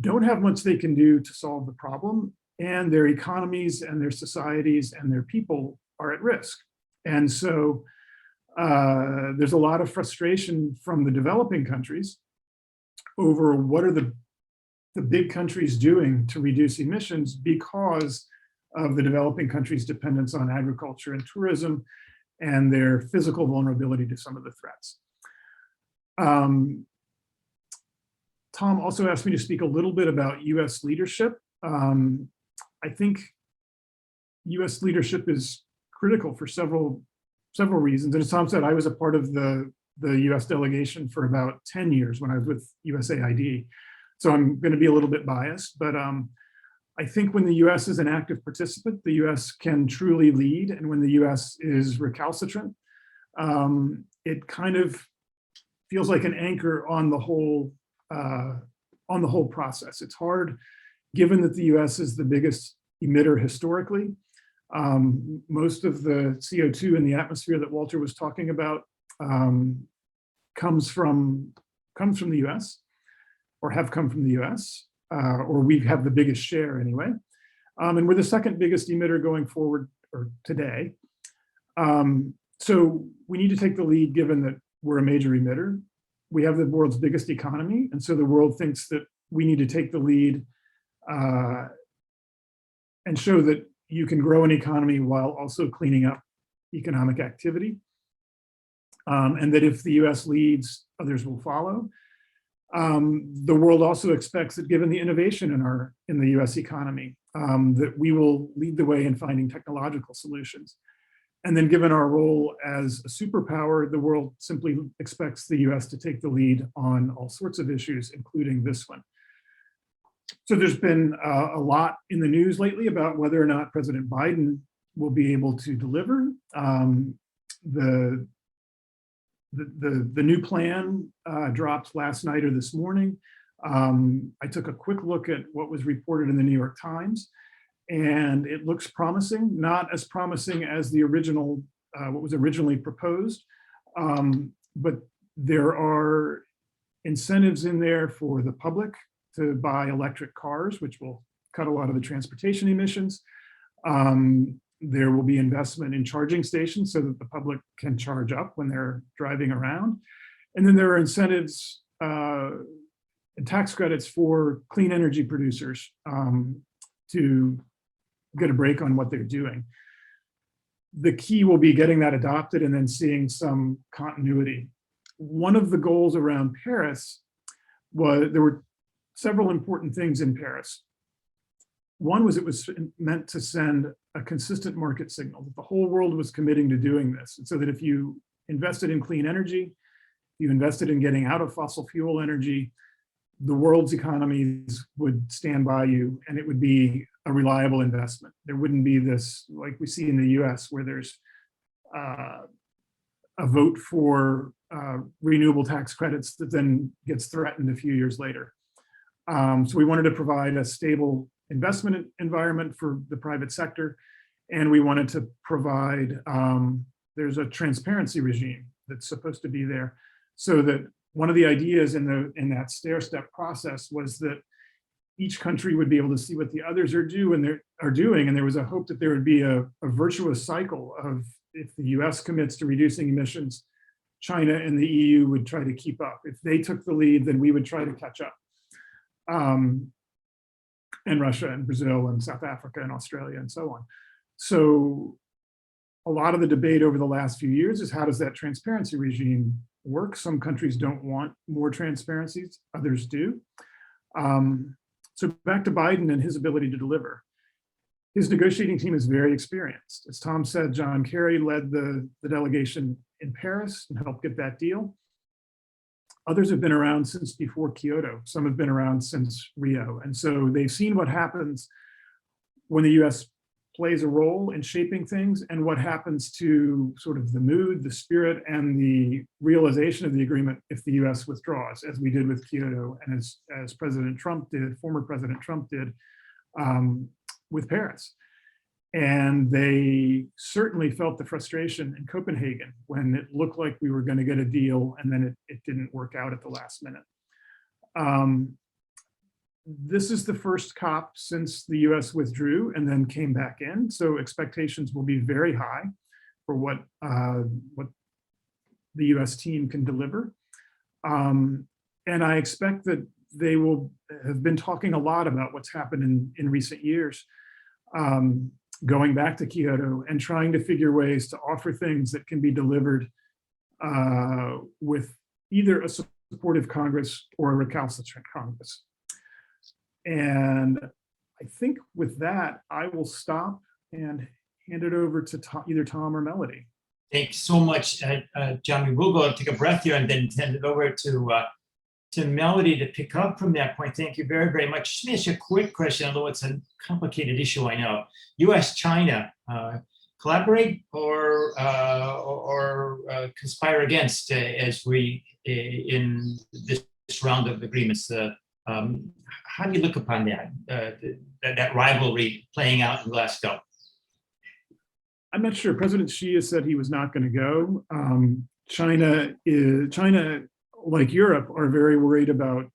C: don't have much they can do to solve the problem, and their economies and their societies and their people are at risk. And so there's a lot of frustration from the developing countries over what are the big countries doing to reduce emissions because of the developing countries' dependence on agriculture and tourism and their physical vulnerability to some of the threats. Tom also asked me to speak a little bit about US leadership. I think US leadership is critical for several reasons. And as Tom said, I was a part of the US delegation for about 10 years when I was with USAID. So I'm going to be a little bit biased, but I think when the US is an active participant, the US can truly lead. And when the US is recalcitrant, it kind of feels like an anchor on the whole process. It's hard, given that the US is the biggest emitter historically. Most of the CO2 in the atmosphere that Walter was talking about comes from the US, or have come from the US, or we have the biggest share anyway. And we're the second biggest emitter going forward, or today. So we need to take the lead given that we're a major emitter. We have the world's biggest economy, and so the world thinks that we need to take the lead and show that you can grow an economy while also cleaning up economic activity. And that if the US leads, others will follow. The world also expects that given the innovation in the US economy, that we will lead the way in finding technological solutions. And then given our role as a superpower, the world simply expects the US to take the lead on all sorts of issues, including this one. So there's been a lot in the news lately about whether or not President Biden will be able to deliver. The new plan dropped last night or this morning. I took a quick look at what was reported in the New York Times, and it looks promising, not as promising as the original, what was originally proposed, but there are incentives in there for the public to buy electric cars, which will cut a lot of the transportation emissions. There will be investment in charging stations so that the public can charge up when they're driving around. And then there are incentives and tax credits for clean energy producers to get a break on what they're doing. The key will be getting that adopted and then seeing some continuity. One of the goals around Paris was, there were several important things in Paris. One was it was meant to send a consistent market signal that the whole world was committing to doing this. And so that if you invested in clean energy, you invested in getting out of fossil fuel energy, the world's economies would stand by you and it would be a reliable investment. There wouldn't be this, like we see in the US, where there's a vote for renewable tax credits that then gets threatened a few years later. So we wanted to provide a stable investment environment for the private sector. And we wanted to provide, there's a transparency regime that's supposed to be there, so that one of the ideas in that stair-step process was that each country would be able to see what the others are doing, and there was a hope that there would be a virtuous cycle of, if the US commits to reducing emissions, China and the EU would try to keep up. If they took the lead, then we would try to catch up. And Russia and Brazil and South Africa and Australia and so on. So a lot of the debate over the last few years is, how does that transparency regime work? Some countries don't want more transparencies, others do. So back to Biden and his ability to deliver. His negotiating team is very experienced. As Tom said, John Kerry led the delegation in Paris and helped get that deal. Others have been around since before Kyoto. Some have been around since Rio. And so they've seen what happens when the US plays a role in shaping things, and what happens to sort of the mood, the spirit, and the realization of the agreement if the US withdraws, as we did with Kyoto, and as President Trump did, former President Trump did with Paris. And they certainly felt the frustration in Copenhagen when it looked like we were going to get a deal and then it didn't work out at the last minute. This is the first COP since the US withdrew and then came back in. So expectations will be very high for what the US team can deliver. And I expect that they will have been talking a lot about what's happened in recent years, going back to Kyoto and trying to figure ways to offer things that can be delivered with either a supportive Congress or a recalcitrant Congress. And I think with that, I will stop and hand it over to either Tom or Mélody.
A: Thanks so much, John. We will go take a breath here and then hand it over to Mélody to pick up from that point. Thank you very, very much. Just ask you a quick question, although it's a complicated issue, I know. U.S.-China, collaborate or conspire against as we in this round of agreements? How do you look upon that rivalry playing out in Glasgow?
C: I'm not sure. President Xi has said he was not going to go. China, like Europe, are very worried about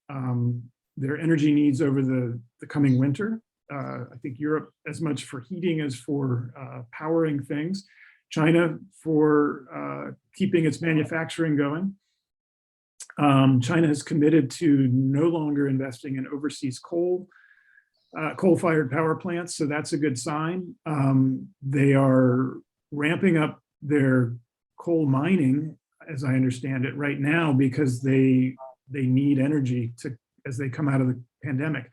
C: their energy needs over the coming winter. I think Europe as much for heating as for powering things. China for keeping its manufacturing going. China has committed to no longer investing in overseas coal-fired power plants, so that's a good sign. They are ramping up their coal mining, as I understand it, right now because they need energy as they come out of the pandemic.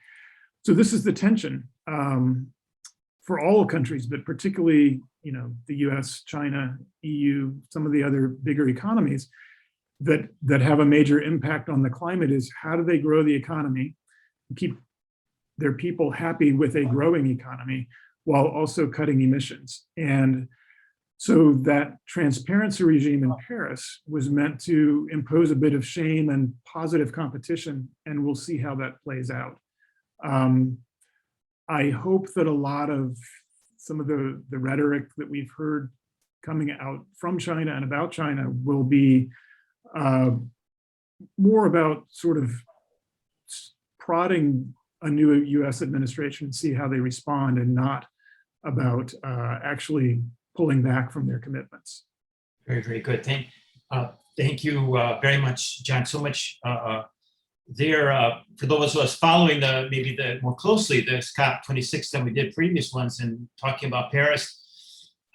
C: So this is the tension for all countries, but particularly, the U.S., China, EU, some of the other bigger economies that have a major impact on the climate is how do they grow the economy, keep their people happy with a growing economy while also cutting emissions. And so that transparency regime in Paris was meant to impose a bit of shame and positive competition, and we'll see how that plays out. I hope that a lot of some of the rhetoric that we've heard coming out from China and about China will be more about sort of prodding a new US administration and see how they respond, and not about actually pulling back from their commitments.
A: Very, very good. Thank you very much, John. So much there for those of us following maybe more closely this COP26 than we did previous ones and talking about Paris.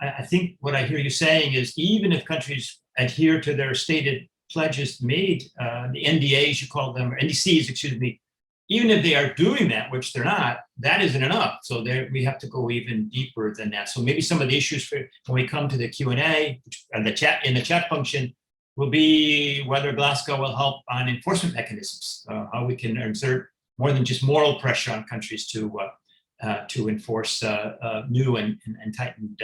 A: I think what I hear you saying is even if countries adhere to their stated pledges made, the NDAs you call them, or NDCs, excuse me, even if they are doing that, which they're not, that isn't enough. So we have to go even deeper than that. So maybe some of the issues when we come to the Q&A and the chat function will be whether Glasgow will help on enforcement mechanisms, how we can exert more than just moral pressure on countries to enforce new and tightened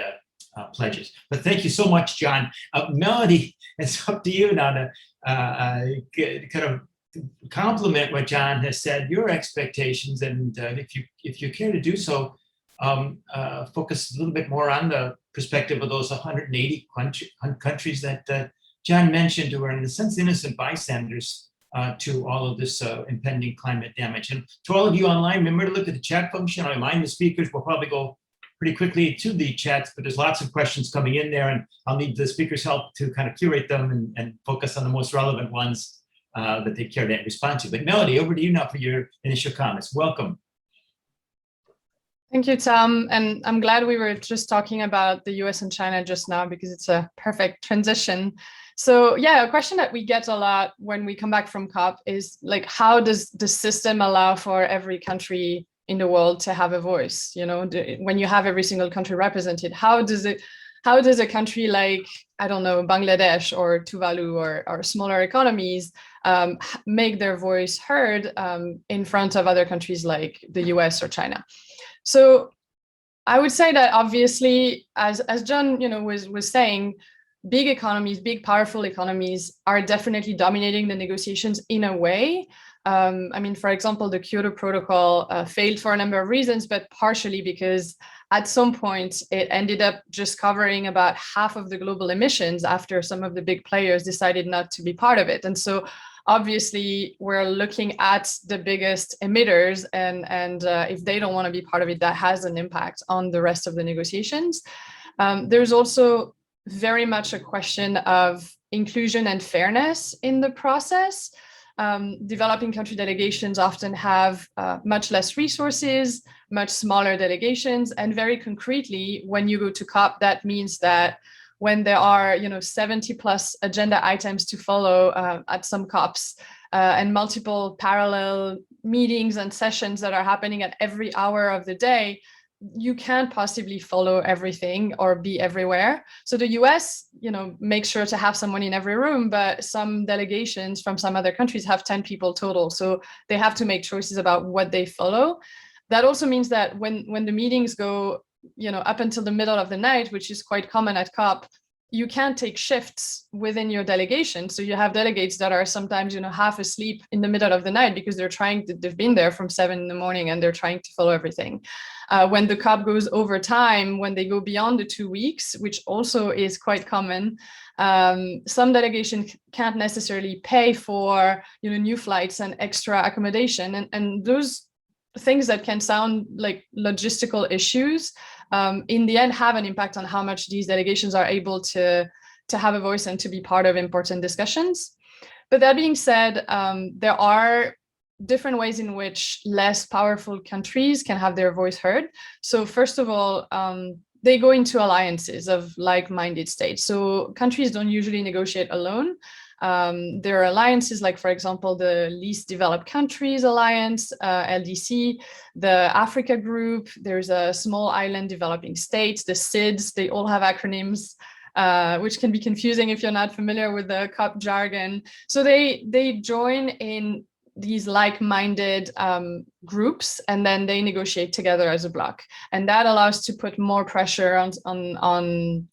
A: pledges. But thank you so much, John. Mélody, it's up to you now to kind of complement what John has said, your expectations, and if you care to do so, focus a little bit more on the perspective of those 180 countries that John mentioned, who are in a sense innocent bystanders to all of this impending climate damage. And to all of you online, remember to look at the chat function. I remind the speakers, we'll probably go pretty quickly to the chats, but there's lots of questions coming in there, and I'll need the speakers' help to kind of curate them and focus on the most relevant ones that they care to respond to. But Mélody, over to you now for your initial comments. Welcome.
D: Thank you, Tom. And I'm glad we were just talking about the US and China just now, because it's a perfect transition. So yeah, a question that we get a lot when we come back from COP is like, how does the system allow for every country in the world to have a voice? When you have every single country represented, how does a country like, I don't know, Bangladesh or Tuvalu or smaller economies make their voice heard in front of other countries like the US or China? So I would say that obviously, as John was saying, big economies, big powerful economies are definitely dominating the negotiations in a way. I mean, for example, the Kyoto Protocol failed for a number of reasons, but partially because at some point it ended up just covering about half of the global emissions after some of the big players decided not to be part of it. And so obviously we're looking at the biggest emitters, and if they don't want to be part of it, that has an impact on the rest of the negotiations. There's also very much a question of inclusion and fairness in the process. Developing country delegations often have much less resources, much smaller delegations, and very concretely, when you go to COP, that means that when there are 70 plus agenda items to follow at some COPs, and multiple parallel meetings and sessions that are happening at every hour of the day, you can't possibly follow everything or be everywhere. So the US, makes sure to have someone in every room, but some delegations from some other countries have 10 people total. So they have to make choices about what they follow. That also means that when the meetings go, up until the middle of the night, which is quite common at COP, you can't take shifts within your delegation. So you have delegates that are sometimes, half asleep in the middle of the night because they've been there from 7 in the morning and they're trying to follow everything. When the COP goes over time, when they go beyond the 2 weeks, which also is quite common, some delegations can't necessarily pay for, new flights and extra accommodation. And those things that can sound like logistical issues, in the end have an impact on how much these delegations are able to have a voice and to be part of important discussions. But that being said, there are different ways in which less powerful countries can have their voice heard. So first of all, they go into alliances of like-minded states. So countries don't usually negotiate alone. There are alliances like, for example, the Least Developed Countries Alliance, LDC, the Africa Group, there's a Small Island Developing States, the SIDS, they all have acronyms, which can be confusing if you're not familiar with the COP jargon. So they join in these like-minded groups, and then they negotiate together as a bloc. And that allows to put more pressure on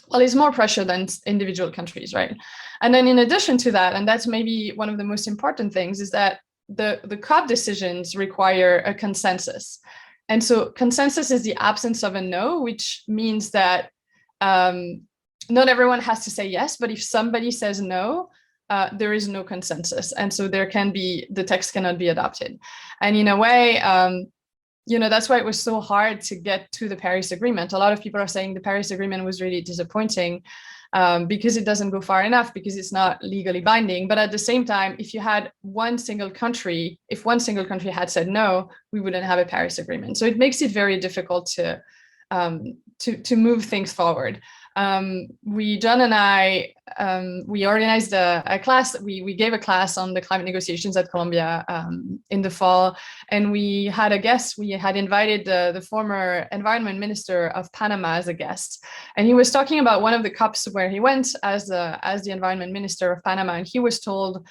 D: well, it's more pressure than individual countries, right? And then in addition to that, and that's maybe one of the most important things, is that the COP decisions require a consensus. And so consensus is the absence of a no, which means that not everyone has to say yes, but if somebody says no, there is no consensus. And so the text cannot be adopted. And in a way, that's why it was so hard to get to the Paris Agreement. A lot of people are saying the Paris Agreement was really disappointing because it doesn't go far enough, because it's not legally binding. But at the same time, if one single country had said no, we wouldn't have a Paris Agreement. So it makes it very difficult to move things forward. John and I, we organized a class. We gave a class on the climate negotiations at Columbia in the fall, and we had a guest. We had invited the former environment minister of Panama as a guest, and he was talking about one of the COPs where he went as the environment minister of Panama, and he was told,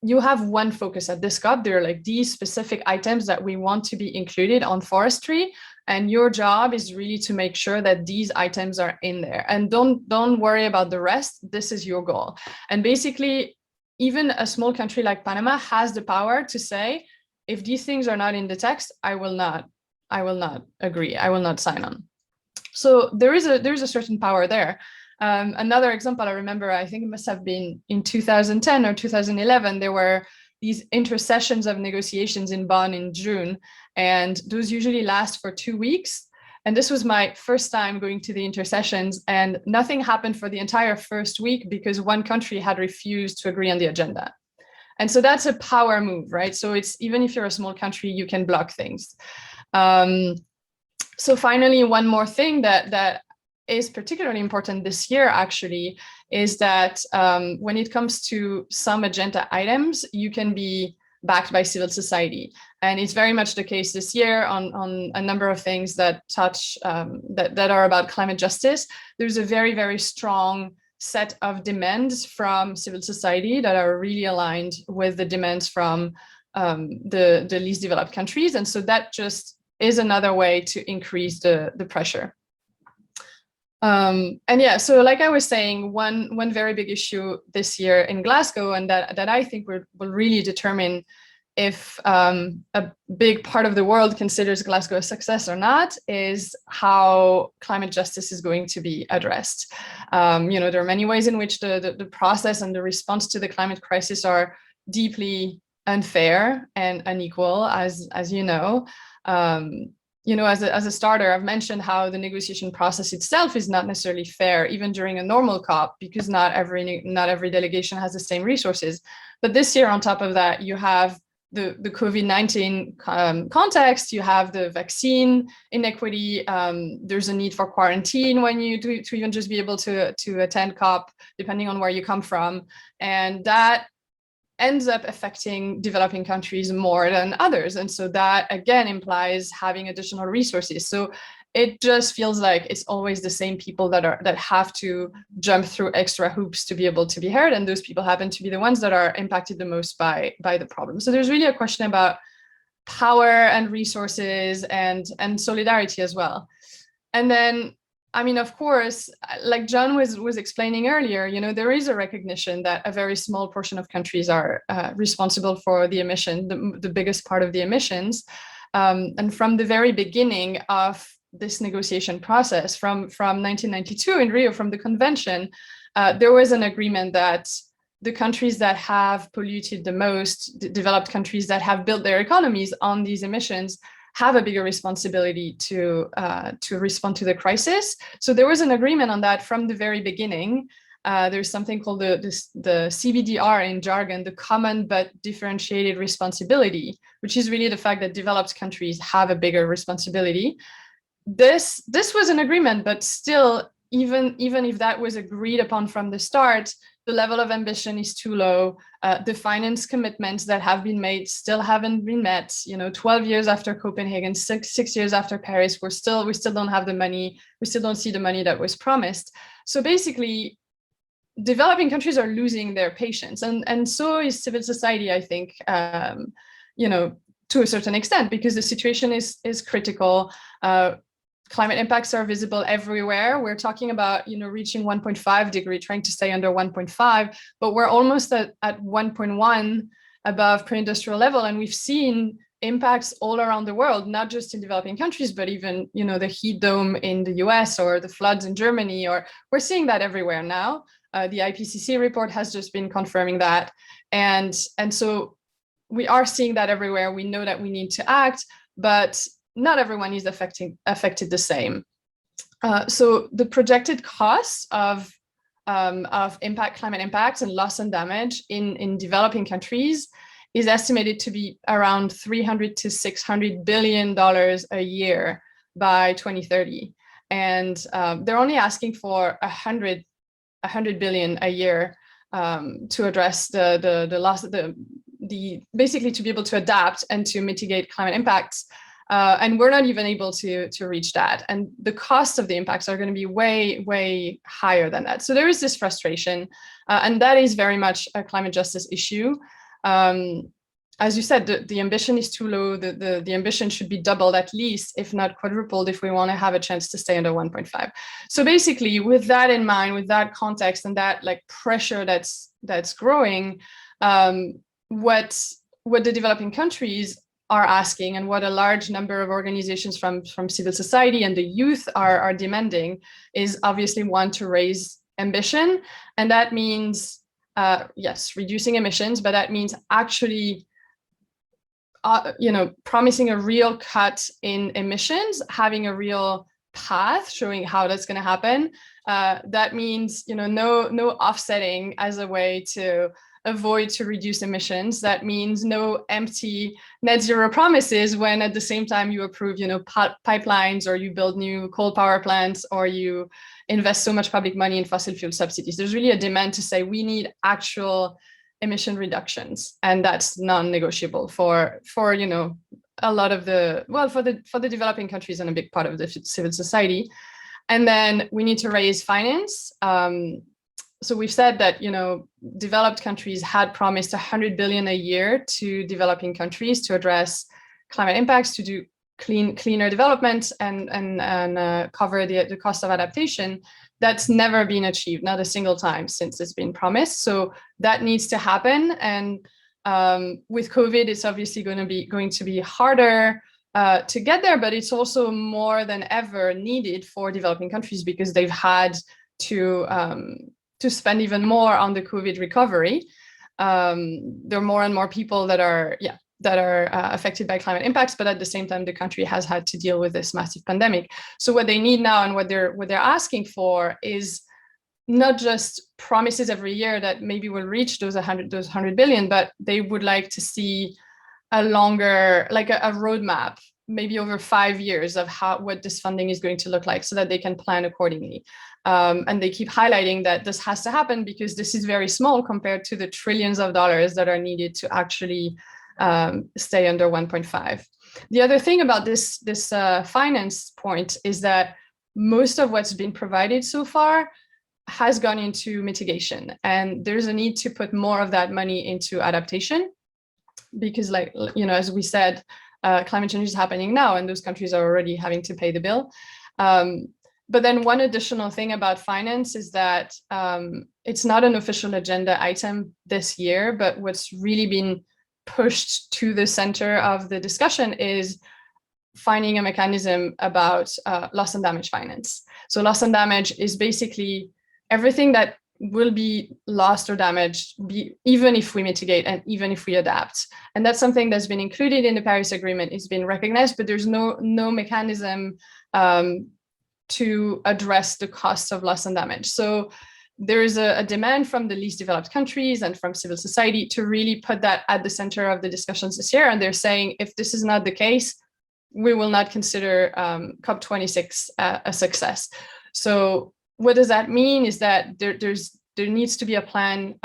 D: you have one focus at this COP. There are like these specific items that we want to be included on forestry. And your job is really to make sure that these items are in there, and don't worry about the rest. This is your goal. And basically, even a small country like Panama has the power to say, if these things are not in the text, I will not agree. I will not sign on. So there is a certain power there. Another example I remember, I think it must have been in 2010 or 2011, there were these intersessions of negotiations in Bonn in June, and those usually last for 2 weeks. And this was my first time going to the intercessions, and nothing happened for the entire first week because one country had refused to agree on the agenda. And so that's a power move, right? So it's, even if you're a small country, you can block things. So finally, one more thing that is particularly important this year, actually, is that when it comes to some agenda items, you can be backed by civil society. And it's very much the case this year on a number of things that touch, that are about climate justice. There's a very, very strong set of demands from civil society that are really aligned with the demands from the least developed countries. And so that just is another way to increase the pressure. And yeah, so like I was saying, one very big issue this year in Glasgow, and that I think will really determine if a big part of the world considers Glasgow a success or not, is how climate justice is going to be addressed. There are many ways in which the process and the response to the climate crisis are deeply unfair and unequal, as you know. as a starter, I've mentioned how the negotiation process itself is not necessarily fair, even during a normal COP, because not every delegation has the same resources. But this year, on top of that, you have the COVID-19 context, you have the vaccine inequity, there's a need for quarantine when you do to even just be able to attend COP, depending on where you come from. And that ends up affecting developing countries more than others. And so that again implies having additional resources. So it just feels like it's always the same people that have to jump through extra hoops to be able to be heard. And those people happen to be the ones that are impacted the most by the problem. So there's really a question about power and resources and solidarity as well. And then, I mean, of course, like John was explaining earlier, there is a recognition that a very small portion of countries are responsible for the emission, the biggest part of the emissions. And from the very beginning of this negotiation process, from 1992 in Rio, from the convention, there was an agreement that the countries that have polluted the most, developed countries that have built their economies on these emissions, have a bigger responsibility to respond to the crisis. So there was an agreement on that from the very beginning. There's something called the CBDR in jargon, the common but differentiated responsibility, which is really the fact that developed countries have a bigger responsibility. This was an agreement, but still, even if that was agreed upon from the start, the level of ambition is too low. The finance commitments that have been made still haven't been met. 12 years after Copenhagen, six years after Paris, we still don't have the money. We still don't see the money that was promised. So basically, developing countries are losing their patience, and so is civil society, I think, to a certain extent, because the situation is critical. Climate impacts are visible everywhere. We're talking about, reaching 1.5 degree, trying to stay under 1.5, but we're almost at 1.1 above pre-industrial level. And we've seen impacts all around the world, not just in developing countries, but even, the heat dome in the US or the floods in Germany, or we're seeing that everywhere now. The IPCC report has just been confirming that. And so we are seeing that everywhere. We know that we need to act, but not everyone is affected the same. So the projected costs of climate impacts and loss and damage in developing countries is estimated to be around $300 to $600 billion a year by 2030. And they're only asking for 100 billion a year to address the loss, basically to be able to adapt and to mitigate climate impacts. And we're not even able to reach that. And the cost of the impacts are going to be way, way higher than that. So there is this frustration, and that is very much a climate justice issue. As you said, the ambition is too low. The ambition should be doubled at least, if not quadrupled, if we want to have a chance to stay under 1.5. So basically, with that in mind, with that context and that pressure that's growing, what the developing countries are asking, and what a large number of organizations from civil society and the youth are demanding, is obviously one, to raise ambition. And that means, yes, reducing emissions, but that means actually, promising a real cut in emissions, having a real path showing how that's going to happen. That means, no offsetting as a way to avoid to reduce emissions. That means no empty net zero promises when at the same time you approve, pipelines, or you build new coal power plants, or you invest so much public money in fossil fuel subsidies. There's really a demand to say we need actual emission reductions, and that's non-negotiable for a lot of for the developing countries and a big part of the civil society. And then we need to raise finance. So we've said that, developed countries had promised 100 billion a year to developing countries to address climate impacts, to do cleaner development and cover the cost of adaptation. That's never been achieved, not a single time since it's been promised. So that needs to happen. And with COVID, it's obviously going to be harder to get there, but it's also more than ever needed for developing countries, because they've had to spend even more on the COVID recovery. There are more and more people that are that are affected by climate impacts, but at the same time, the country has had to deal with this massive pandemic. So what they need now and what they're asking for is not just promises every year that maybe we'll reach those 100 billion, but they would like to see a longer, like a roadmap, maybe over 5 years of what this funding is going to look like so that they can plan accordingly. And they keep highlighting that this has to happen because this is very small compared to the trillions of dollars that are needed to actually stay under 1.5. The other thing about this finance point is that most of what's been provided so far has gone into mitigation, and there's a need to put more of that money into adaptation because, like, you know, as we said, climate change is happening now and those countries are already having to pay the bill. But then one additional thing about finance is that it's not an official agenda item this year, but what's really been pushed to the center of the discussion is finding a mechanism about loss and damage finance. So loss and damage is basically everything that will be lost or damaged, even if we mitigate and even if we adapt. And that's something that's been included in the Paris Agreement. It's been recognized, but there's no mechanism to address the costs of loss and damage. So there is a demand from the least developed countries and from civil society to really put that at the center of the discussions this year. And they're saying, if this is not the case, we will not consider COP26 a success. So what does that mean is that there needs to be a plan.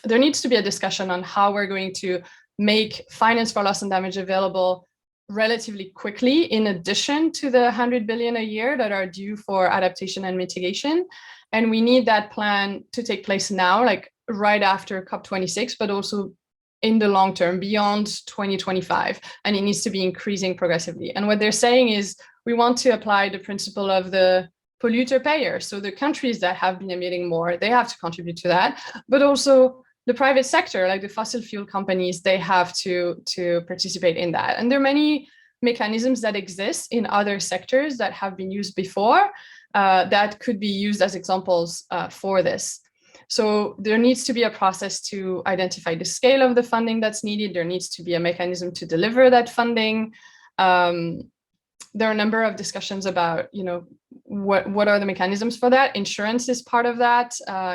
D: There needs to be a discussion on how we're going to make finance for loss and damage available relatively quickly, in addition to the 100 billion a year that are due for adaptation and mitigation. And we need that plan to take place now, like right after COP26, but also in the long term, beyond 2025. And it needs to be increasing progressively. And what they're saying is we want to apply the principle of the polluter payer. So the countries that have been emitting more, they have to contribute to that, but also the private sector, like the fossil fuel companies, they have to participate in that. And there are many mechanisms that exist in other sectors that have been used before that could be used as examples for this. So there needs to be a process to identify the scale of the funding that's needed. There needs to be a mechanism to deliver that funding. There are a number of discussions about, you know, what are the mechanisms for that? Insurance is part of that.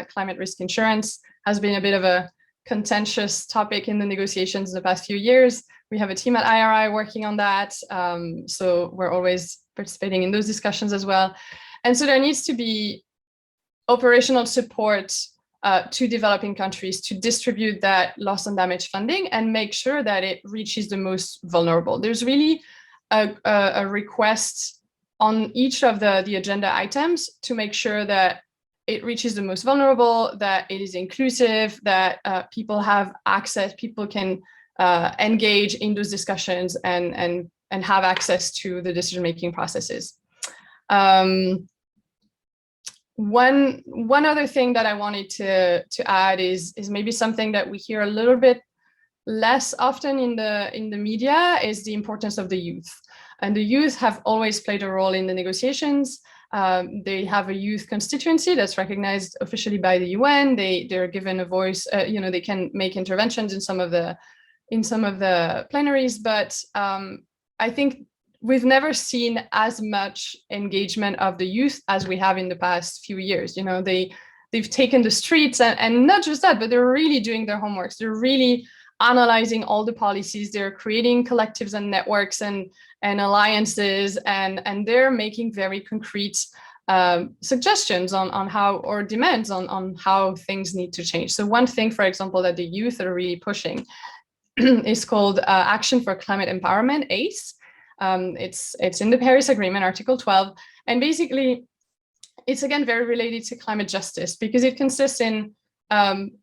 D: Climate risk insurance has been a bit of a contentious topic in the negotiations the past few years. We have a team at IRI working on that. So we're always participating in those discussions as well. And so there needs to be operational support to developing countries to distribute that loss and damage funding and make sure that it reaches the most vulnerable. There's really a request on each of the agenda items to make sure that it reaches the most vulnerable, that it is inclusive, that people have access, people can engage in those discussions and have access to the decision-making processes. One other thing that I wanted to add is maybe something that we hear a little bit less often in the media, is the importance of the youth. And the youth have always played a role in the negotiations. They have a youth constituency that's recognized officially by the UN. They're given a voice. You know, they can make interventions in some of the plenaries. But I think we've never seen as much engagement of the youth as we have in the past few years. You know, they've taken the streets, and not just that, but they're really doing their homeworks. They're really analyzing all the policies. They're creating collectives and networks and alliances, and they're making very concrete suggestions on how, or demands on how things need to change. So one thing, for example, that the youth are really pushing is called Action for Climate Empowerment, ACE. It's in the Paris Agreement, Article 12, and basically it's again very related to climate justice, because it consists in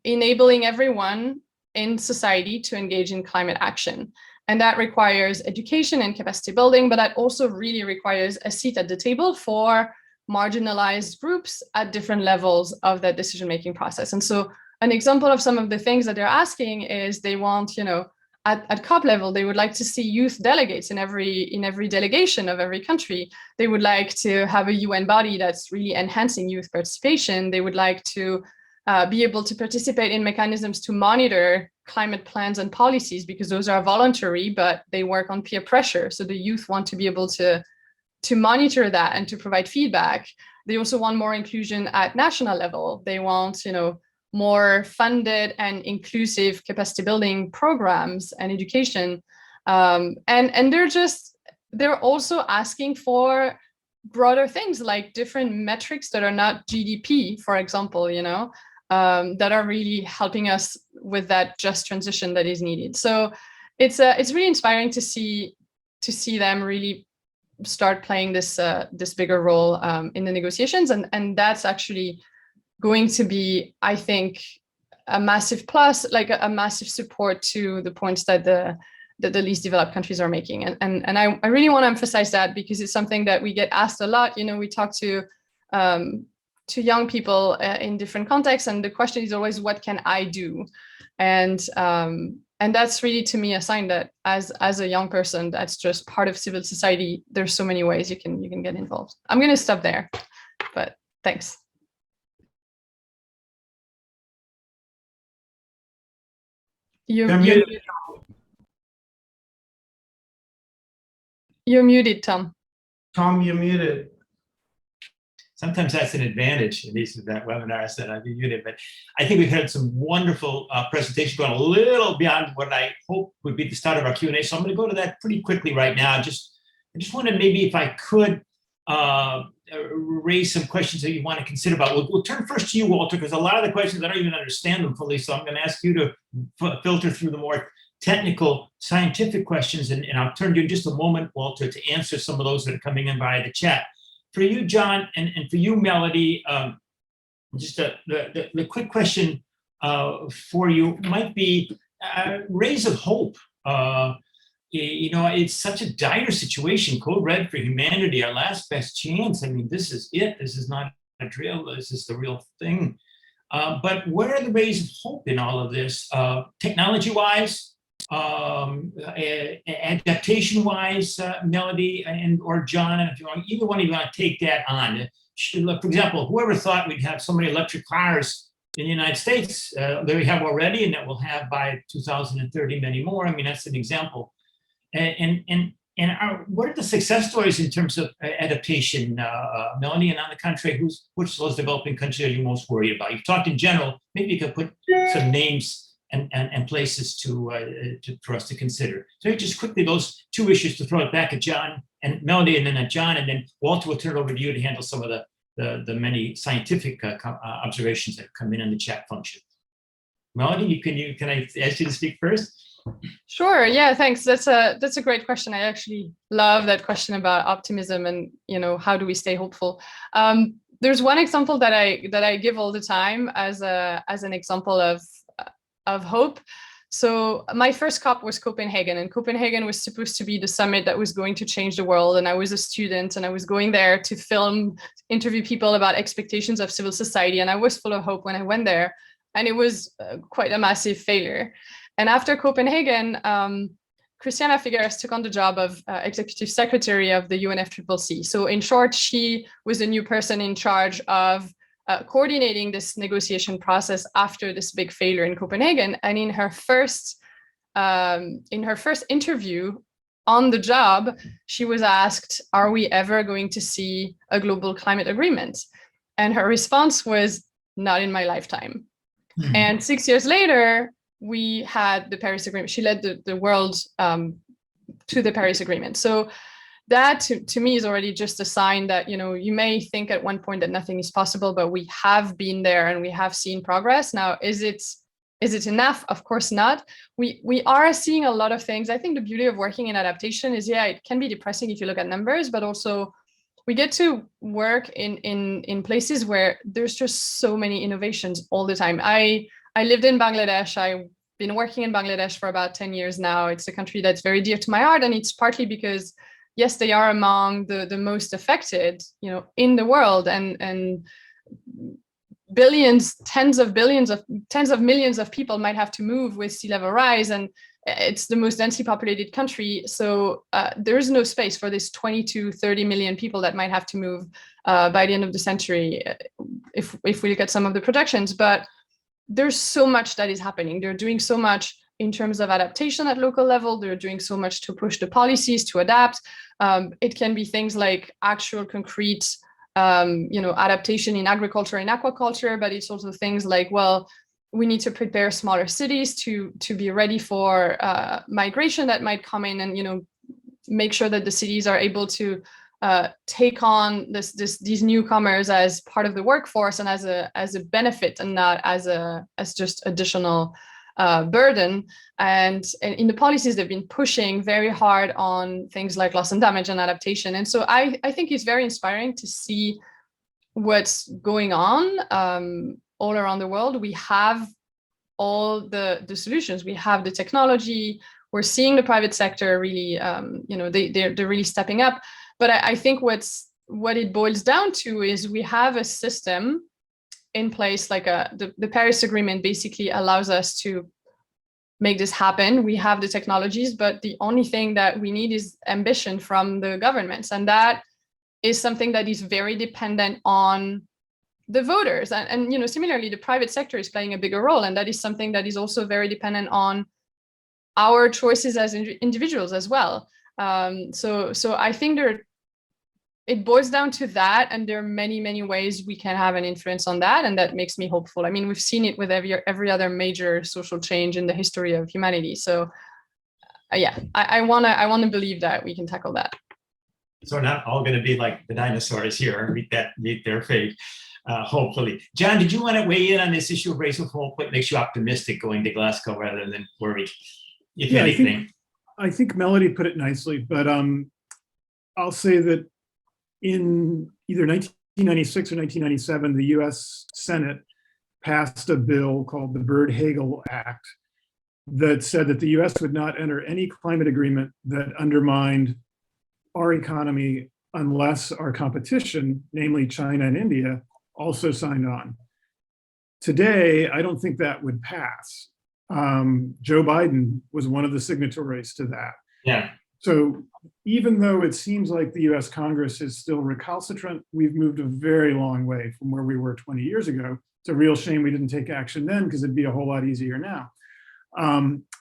D: enabling everyone in society to engage in climate action. And that requires education and capacity building, but that also really requires a seat at the table for marginalized groups at different levels of that decision-making process. And so an example of some of the things that they're asking is they want, you know, at COP level, they would like to see youth delegates in every delegation of every country. They would like to have a UN body that's really enhancing youth participation. They would like to be able to participate in mechanisms to monitor climate plans and policies, because those are voluntary, but they work on peer pressure. So the youth want to be able to monitor that and to provide feedback. They also want more inclusion at national level. They want, more funded and inclusive capacity building programs and education. And they're also asking for broader things like different metrics that are not GDP, for example, that are really helping us with that just transition that is needed. So it's really inspiring to see them really start playing this bigger role in the negotiations, and that's actually going to be, I think, a massive plus, like a massive support to the points that the least developed countries are making. And I really want to emphasize that, because it's something that we get asked a lot. We talk to young people in different contexts, and the question is always, what can I do? And that's really, to me, a sign that as a young person, that's just part of civil society. There's so many ways you can get involved. I'm going to stop there, but thanks. You're muted, Tom.
B: Tom, you're muted.
A: Sometimes that's an advantage in these webinars that I've been muted, but I think we've had some wonderful presentations going a little beyond what I hope would be the start of our Q&A. So I'm going to go to that pretty quickly right now. I just wanted, maybe if I could raise some questions that you want to consider about. We'll turn first to you, Walter, because a lot of the questions, I don't even understand them fully. So I'm going to ask you to filter through the more technical scientific questions, and I'll turn to you in just a moment, Walter, to answer some of those that are coming in via the chat. For you, John, and for you, Mélody, just the quick question for you might be rays of hope. It's such a dire situation. Code Red for humanity, our last best chance. I mean, this is it. This is not a drill. This is the real thing. But where are the rays of hope in all of this? Technology-wise, adaptation-wise, Mélody or John, and if you want, either one of you want to take that on. For example, whoever thought we'd have so many electric cars in the United States, that we have already, and that we'll have by 2030 many more. I mean, that's an example. And what are the success stories in terms of adaptation, Mélody? And on the contrary, which of those developing countries are you most worried about? You've talked in general. Maybe you could put some names and places for us to consider. So just quickly, those two issues, to throw it back at John and Mélody, and then at John, and then Walter will turn it over to you to handle some of the many scientific observations that come in the chat function. Mélody, can I ask you to speak first?
D: Sure. Yeah, thanks. That's a great question. I actually love that question about optimism and how do we stay hopeful. There's one example that I give all the time as an example of hope. So my first COP was Copenhagen, and Copenhagen was supposed to be the summit that was going to change the world. And I was a student, and I was going there to interview people about expectations of civil society. And I was full of hope when I went there, and it was quite a massive failure. And after Copenhagen, Christiana Figueres took on the job of executive secretary of the UNFCCC. So in short, she was a new person in charge of coordinating this negotiation process after this big failure in Copenhagen. And in her first interview on the job, she was asked, "Are we ever going to see a global climate agreement?" And her response was, "Not in my lifetime." Mm-hmm. And 6 years later, we had the Paris Agreement. She led the world to the Paris Agreement. So that to me is already just a sign that, you may think at one point that nothing is possible, but we have been there and we have seen progress. Now, is it enough? Of course not. We are seeing a lot of things. I think the beauty of working in adaptation is, it can be depressing if you look at numbers, but also we get to work in places where there's just so many innovations all the time. I lived in Bangladesh. I've been working in Bangladesh for about 10 years now. It's a country that's very dear to my heart. And it's partly because, yes, they are among the most affected, in the world. And billions, tens of millions of people might have to move with sea level rise. And it's the most densely populated country. So there is no space for this 20 to 30 million people that might have to move by the end of the century, if we look at some of the projections. But there's so much that is happening. They're doing so much in terms of adaptation at local level. They're doing so much to push the policies to adapt. It can be things like actual concrete adaptation in agriculture and aquaculture, but it's also things like, well, we need to prepare smaller cities to be ready for migration that might come in, and make sure that the cities are able to take on these newcomers as part of the workforce and as a benefit, and not as just additional burden. And in the policies, they've been pushing very hard on things like loss and damage and adaptation. And so I think it's very inspiring to see what's going on all around the world. We have all the solutions. We have the technology. We're seeing the private sector really, they're really stepping up. But I think what it boils down to is we have a system in place, like the Paris Agreement basically allows us to make this happen. We have the technologies, but the only thing that we need is ambition from the governments. And that is something that is very dependent on the voters. And similarly, the private sector is playing a bigger role. And that is something that is also very dependent on our choices as individuals as well. So I think it boils down to that, and there are many, many ways we can have an influence on that, and that makes me hopeful. I mean, we've seen it with every other major social change in the history of humanity. So yeah, I wanna believe that we can tackle that.
A: So we're not all going to be like the dinosaurs here and meet their fate, hopefully. John, did you want to weigh in on this issue of racial hope? What makes you optimistic going to Glasgow rather than worried, if anything?
C: I think Mélody put it nicely, but I'll say that in either 1996 or 1997, the US Senate passed a bill called the Byrd-Hagel Act that said that the US would not enter any climate agreement that undermined our economy unless our competition, namely China and India, also signed on. Today, I don't think that would pass. Joe Biden was one of the signatories to that.
A: Yeah.
C: So even though it seems like the US Congress is still recalcitrant, we've moved a very long way from where we were 20 years ago. It's a real shame we didn't take action then, because it'd be a whole lot easier now.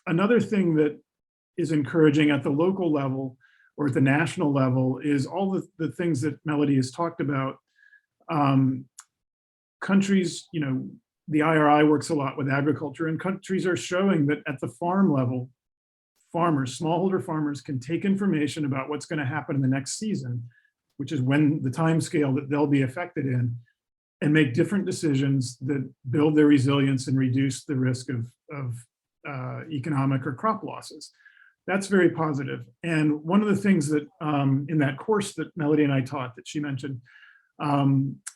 C: Another thing that is encouraging at the local level or at the national level is all the things that Mélody has talked about. Countries, the IRI works a lot with agriculture, and countries are showing that at the farm level, smallholder farmers can take information about what's going to happen in the next season, which is when the time scale that they'll be affected in, and make different decisions that build their resilience and reduce the risk of economic or crop losses. That's very positive. And one of the things that in that course that Mélody and I taught that she mentioned,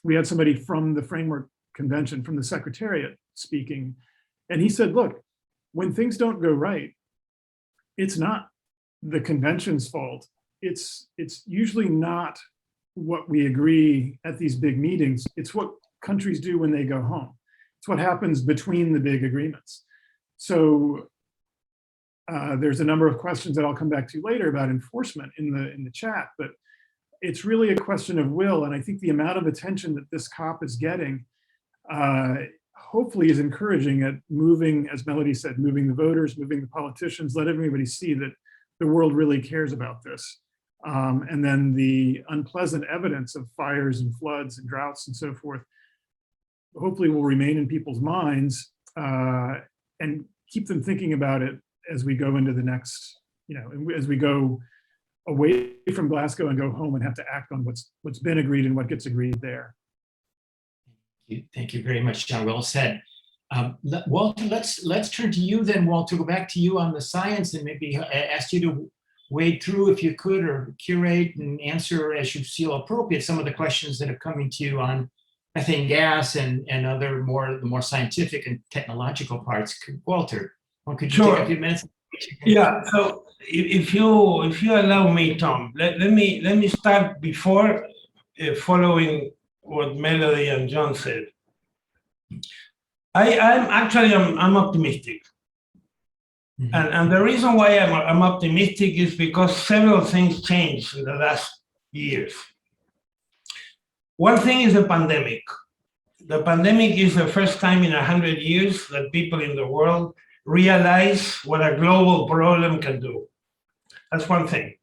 C: we had somebody from the Framework Convention, from the Secretariat speaking, and he said, look, when things don't go right, it's not the convention's fault. It's usually not what we agree at these big meetings. It's what countries do when they go home. It's what happens between the big agreements. So there's a number of questions that I'll come back to later about enforcement in the chat, but it's really a question of will. And I think the amount of attention that this COP is getting hopefully is encouraging at moving, as Mélody said, moving the voters, moving the politicians, let everybody see that the world really cares about this. And then the unpleasant evidence of fires and floods and droughts and so forth, hopefully will remain in people's minds and keep them thinking about it as we go into the next, as we go away from Glasgow and go home and have to act on what's been agreed and what gets agreed there.
A: Thank you very much, John. Well said. Walter, let's turn to you then, Walter. Go back to you on the science and maybe ask you to wade through, if you could, or curate and answer as you feel appropriate some of the questions that are coming to you on methane gas and other the more scientific and technological parts. Walter, could you take a few minutes?
B: Yeah. So if you allow me, Tom, let me start before following what Mélody and John said. I'm optimistic.
A: Mhm.
B: And the reason why I'm optimistic is because several things changed in the last years. One thing is the pandemic. The pandemic is the first time in 100 years that people in the world realize what a global problem can do. That's one thing.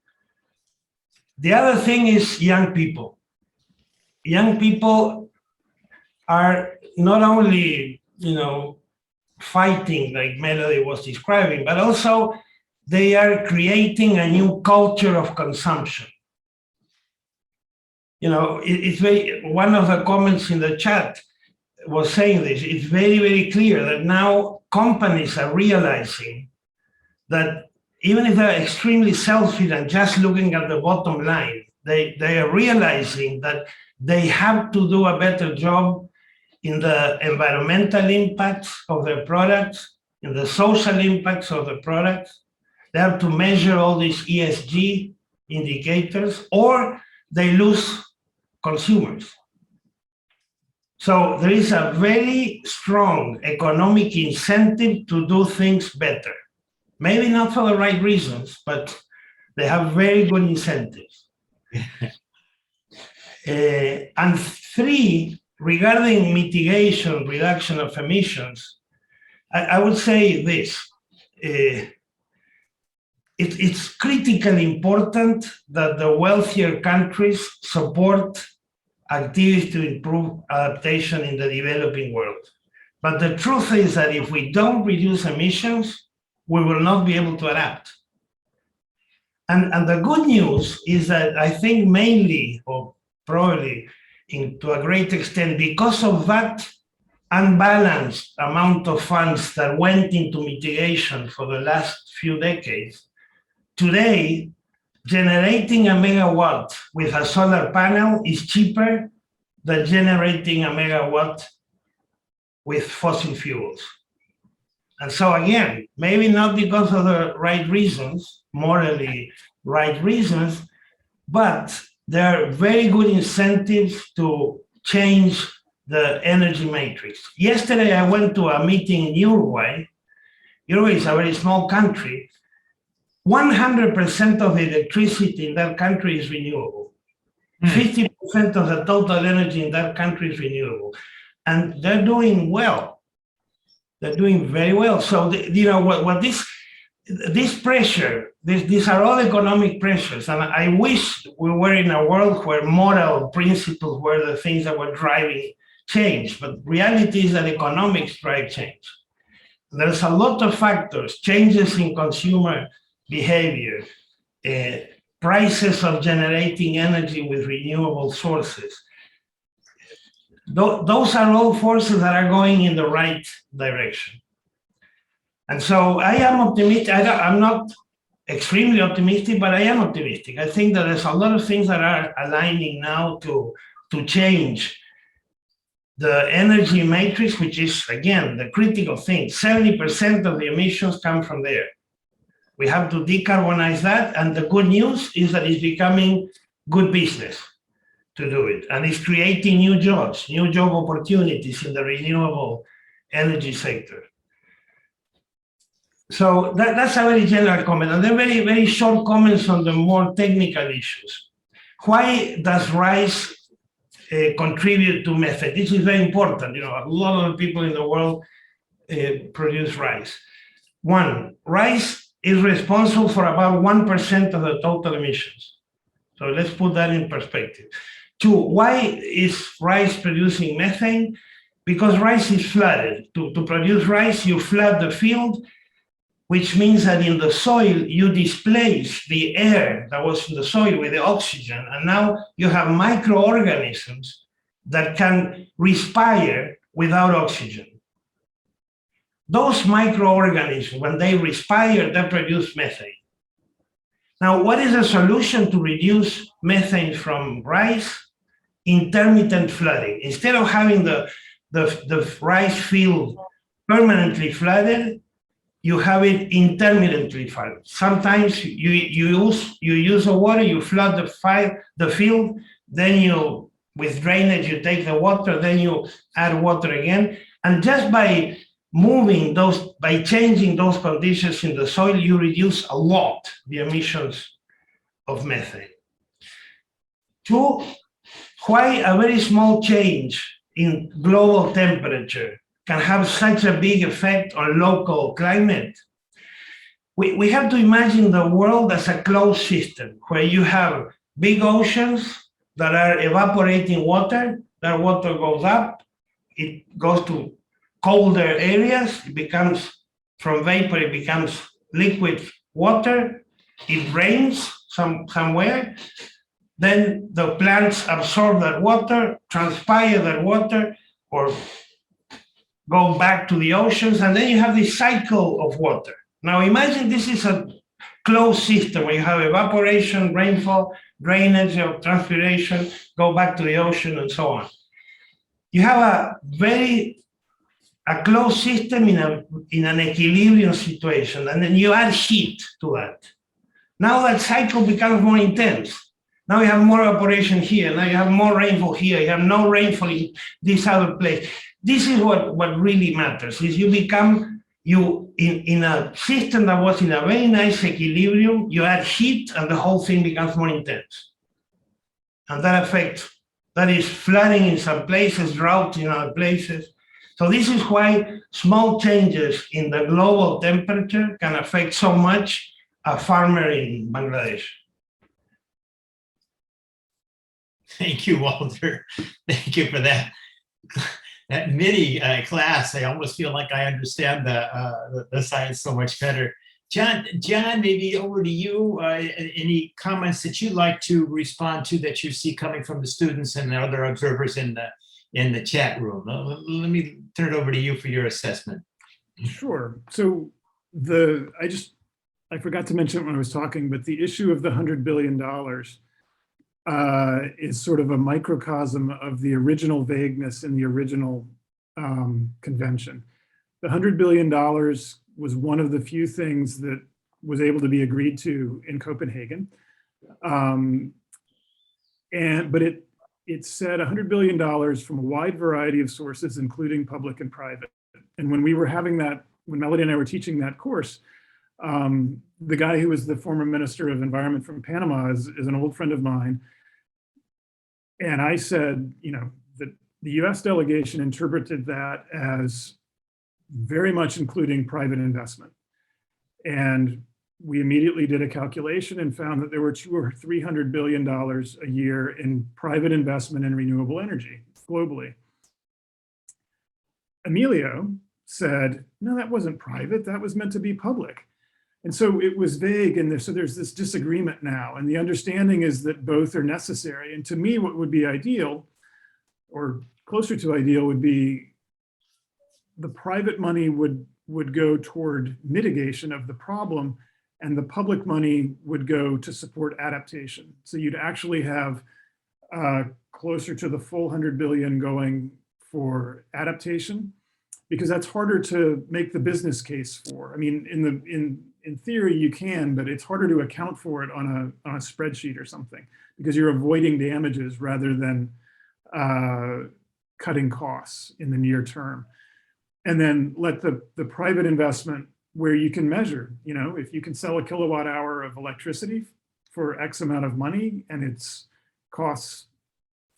B: The other thing is young people. Young people are not only, fighting like Mélody was describing, but also they are creating a new culture of consumption. It's one of the comments in the chat was saying this. It's very, very clear that now companies are realizing that even if they're extremely selfish and just looking at the bottom line, they are realizing that they have to do a better job in the environmental impacts of their products, in the social impacts of the products. They have to measure all these ESG indicators, or they lose consumers. So there is a very strong economic incentive to do things better. Maybe not for the right reasons, but they have very good incentives. And three, regarding mitigation, reduction of emissions, I would say this. It's critically important that the wealthier countries support activities to improve adaptation in the developing world. But the truth is that if we don't reduce emissions, we will not be able to adapt. And the good news is that I think mainly, or probably to a great extent, because of that unbalanced amount of funds that went into mitigation for the last few decades, today, generating a megawatt with a solar panel is cheaper than generating a megawatt with fossil fuels. And so again, maybe not because of the right reasons, morally right reasons, but there are very good incentives to change the energy matrix. Yesterday, I went to a meeting in Uruguay. Uruguay is a very small country. 100% of the electricity in that country is renewable. 50% of the total energy in that country is renewable. And they're doing well. They're doing very well. So, what this pressure, these are all economic pressures. And I wish we were in a world where moral principles were the things that were driving change. But reality is that economics drive change. There's a lot of factors, changes in consumer behavior, prices of generating energy with renewable sources. Those are all forces that are going in the right direction. And so I am optimistic. I'm not extremely optimistic, but I am optimistic. I think that there's a lot of things that are aligning now to change the energy matrix, which is, again, the critical thing. 70% of the emissions come from there. We have to decarbonize that, and the good news is that it's becoming good business to do it, and it's creating new jobs, new job opportunities in the renewable energy sector. So that's a very general comment, and then very, very short comments on the more technical issues. Why does rice contribute to methane? This is very important. A lot of people in the world produce rice. One, rice is responsible for about 1% of the total emissions. So let's put that in perspective. Two, why is rice producing methane? Because rice is flooded. To produce rice, you flood the field, which means that in the soil, you displace the air that was in the soil with the oxygen, and now you have microorganisms that can respire without oxygen. Those microorganisms, when they respire, they produce methane. Now, what is the solution to reduce methane from rice? Intermittent flooding. Instead of having the rice field permanently flooded, you have it intermittently flooded. Sometimes you use the water, you flood the field, then with drainage, you take the water, then you add water again. And just by moving those, by changing those conditions in the soil, you reduce a lot the emissions of methane. Two, why a very small change in global temperature can have such a big effect on local climate. We have to imagine the world as a closed system where you have big oceans that are evaporating water. That water goes up, it goes to colder areas, it becomes, from vapor, it becomes liquid water, it rains somewhere, then the plants absorb that water, transpire that water, or go back to the oceans, and then you have this cycle of water. Now imagine this is a closed system where you have evaporation, rainfall, drainage of transpiration, go back to the ocean, and so on. You have a closed system in an equilibrium situation, and then you add heat to that. Now that cycle becomes more intense. Now you have more evaporation here, now you have more rainfall here, you have no rainfall in this other place. This is what really matters, is you become, in a system that was in a very nice equilibrium, you add heat and the whole thing becomes more intense. And that is flooding in some places, drought in other places. So this is why small changes in the global temperature can affect so much a farmer in Bangladesh.
A: Thank you, Walter. Thank you for that mini class. I almost feel like I understand the science so much better. John, maybe over to you. Any comments that you'd like to respond to that you see coming from the students and the other observers in the chat room? Let me turn it over to you for your assessment.
C: Sure. So I forgot to mention it when I was talking, but the issue of the $100 billion is sort of a microcosm of the original vagueness in the original convention. The $100 billion was one of the few things that was able to be agreed to in Copenhagen. But it said $100 billion from a wide variety of sources, including public and private. And when we were having that, when Mélody and I were teaching that course, the guy who was the former Minister of Environment from Panama is an old friend of mine. And I said, that the US delegation interpreted that as very much including private investment. And we immediately did a calculation and found that there were $200 or $300 billion a year in private investment in renewable energy globally. Emilio said, no, that wasn't private, that was meant to be public. And so it was vague, and so there's this disagreement now. And the understanding is that both are necessary. And to me, what would be ideal, or closer to ideal, would be the private money would go toward mitigation of the problem, and the public money would go to support adaptation. So you'd actually have closer to the full 100 billion going for adaptation, because that's harder to make the business case for. I mean, in theory you can, but it's harder to account for it on a spreadsheet or something, because you're avoiding damages rather than cutting costs in the near term. And then let the private investment, where you can measure, if you can sell a kilowatt hour of electricity for X amount of money, and it's costs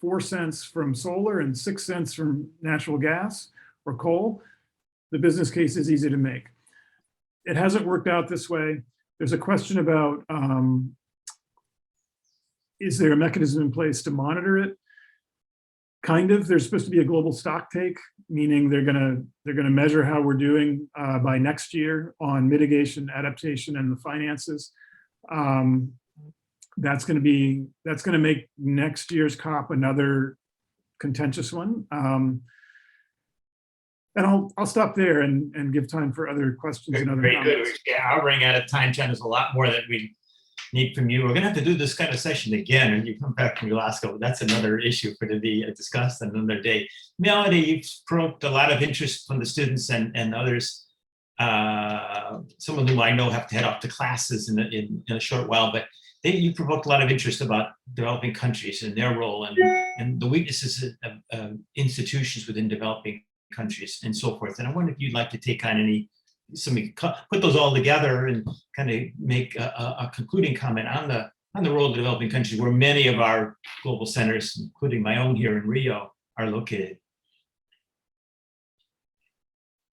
C: 4 cents from solar and 6 cents from natural gas or coal, the business case is easy to make. It hasn't worked out this way. There's a question about, is there a mechanism in place to monitor it? Kind of. There's supposed to be a global stock take, meaning they're gonna measure how we're doing by next year on mitigation, adaptation, and the finances. That's gonna make next year's COP another contentious one. And I'll stop there and give time for other questions and other
A: Very
C: comments.
A: good. Yeah, I'm running out of time, John. There's a lot more that we need from you. We're gonna have to do this kind of session again, and you come back from Glasgow. That's another issue for to be discussed another day. Mélody, you've provoked a lot of interest from the students and others. Some of them I know have to head off to classes in a short while, but you provoked a lot of interest about developing countries and their role and the weaknesses of institutions within developing countries and so forth. And I wonder if you'd like to take on put those all together and kind of make a concluding comment on the role of developing countries, where many of our global centers, including my own here in Rio, are located.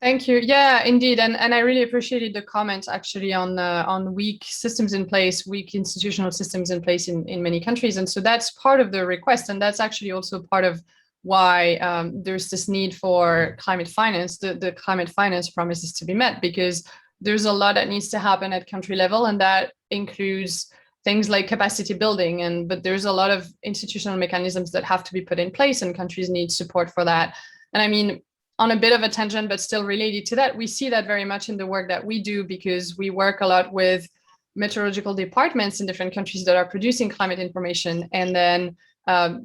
D: Thank you. Yeah, indeed. And I really appreciated the comments actually on weak systems in place, weak institutional systems in place in many countries. And so that's part of the request. And that's actually also part of why there's this need for climate finance. The climate finance promises to be met, because there's a lot that needs to happen at country level, and that includes things like capacity building. But there's a lot of institutional mechanisms that have to be put in place, and countries need support for that. And I mean, on a bit of a tangent, but still related to that, we see that very much in the work that we do, because we work a lot with meteorological departments in different countries that are producing climate information, and then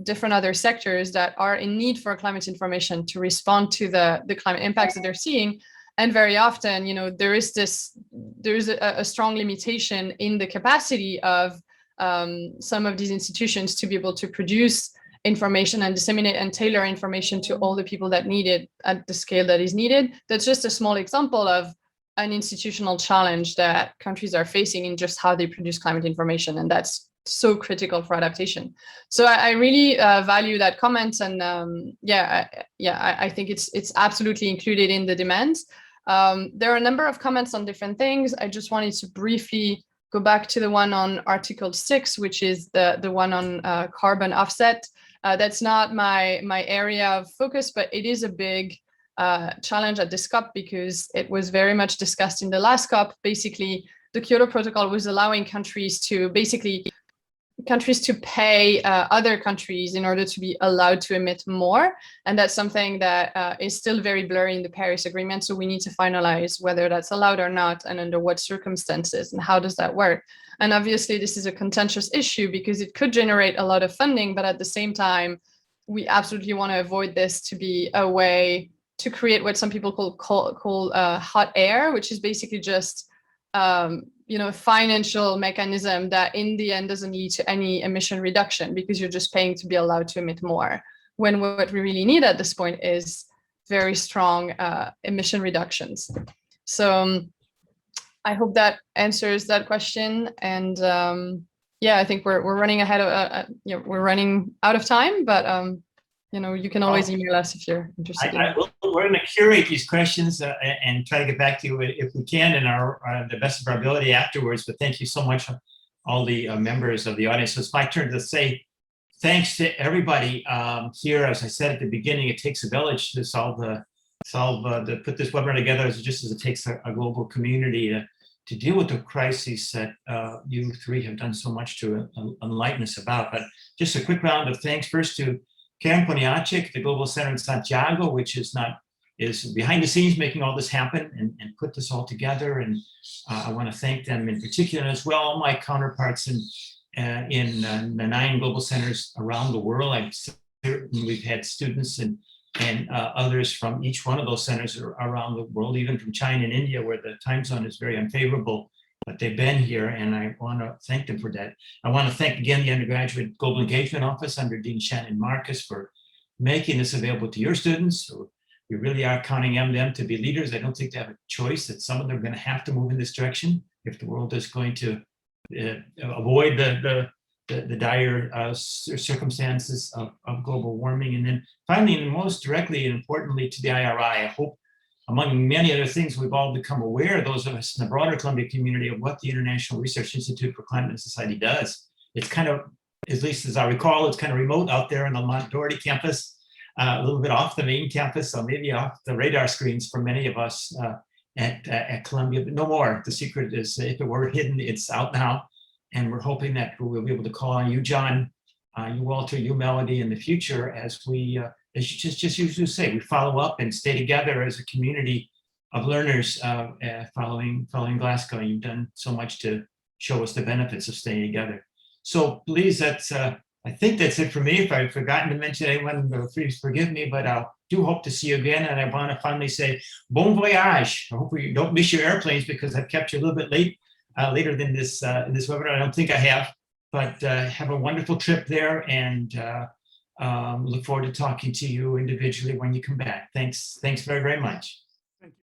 D: different other sectors that are in need for climate information to respond to the climate impacts that they're seeing. And very often, there is a strong limitation in the capacity of some of these institutions to be able to produce information and disseminate and tailor information to all the people that need it at the scale that is needed. That's just a small example of an institutional challenge that countries are facing in just how they produce climate information. And that's so critical for adaptation. So I really value that comment. And I think it's absolutely included in the demands. There are a number of comments on different things. I just wanted to briefly go back to the one on Article 6, which is the one on carbon offset. That's not my area of focus, but it is a big challenge at this COP, because it was very much discussed in the last COP. Basically, the Kyoto Protocol was allowing countries to pay other countries in order to be allowed to emit more. And that's something that is still very blurry in the Paris Agreement. So we need to finalize whether that's allowed or not, and under what circumstances, and how does that work. And obviously, this is a contentious issue, because it could generate a lot of funding, but at the same time, we absolutely want to avoid this to be a way to create what some people call hot air, which is basically just financial mechanism that in the end doesn't lead to any emission reduction, because you're just paying to be allowed to emit more, when what we really need at this point is very strong emission reductions. So I hope that answers that question. And I think we're running ahead of we're running out of time, but you can always email us if you're interested.
A: We're going to curate these questions and try to get back to you if we can in the best of our ability afterwards. But thank you so much, all the members of the audience. So it's my turn to say thanks to everybody here. As I said at the beginning, it takes a village to to put this webinar together, just as it takes a global community to deal with the crises that you three have done so much to enlighten us about. But just a quick round of thanks first to Karen Poniacic, the Global Center in Santiago, which is behind the scenes making all this happen and put this all together. And I want to thank them in particular, as well all my counterparts in the 9 global centers around the world. We've had students and others from each one of those centers around the world, even from China and India, where the time zone is very unfavorable. But they've been here, and I want to thank them for that. I want to thank again the Undergraduate Global Engagement Office under Dean Shannon Marcus for making this available to your students. So we really are counting on them to be leaders. I don't think they have a choice, that some of them are going to have to move in this direction if the world is going to avoid the dire circumstances of global warming. And then finally, and most directly and importantly to the IRI, I hope, among many other things, we've all become aware, those of us in the broader Columbia community, of what the International Research Institute for Climate and Society does. It's kind of, at least as I recall, it's kind of remote out there on the Montefiore campus, a little bit off the main campus, so maybe off the radar screens for many of us at Columbia, but no more. The secret is, if it were hidden, it's out now. And we're hoping that we'll be able to call on you, John, you, Walter, you, Mélody, in the future as we, as you just usually say, we follow up and stay together as a community of learners following Glasgow. You've done so much to show us the benefits of staying together. So please, I think that's it for me. If I've forgotten to mention anyone, please forgive me, but I do hope to see you again. And I want to finally say, bon voyage. I hope you don't miss your airplanes, because I've kept you a little bit late, later than this in this webinar. I don't think I have, but have a wonderful trip there. And Look forward to talking to you individually when you come back. Thanks very, very much.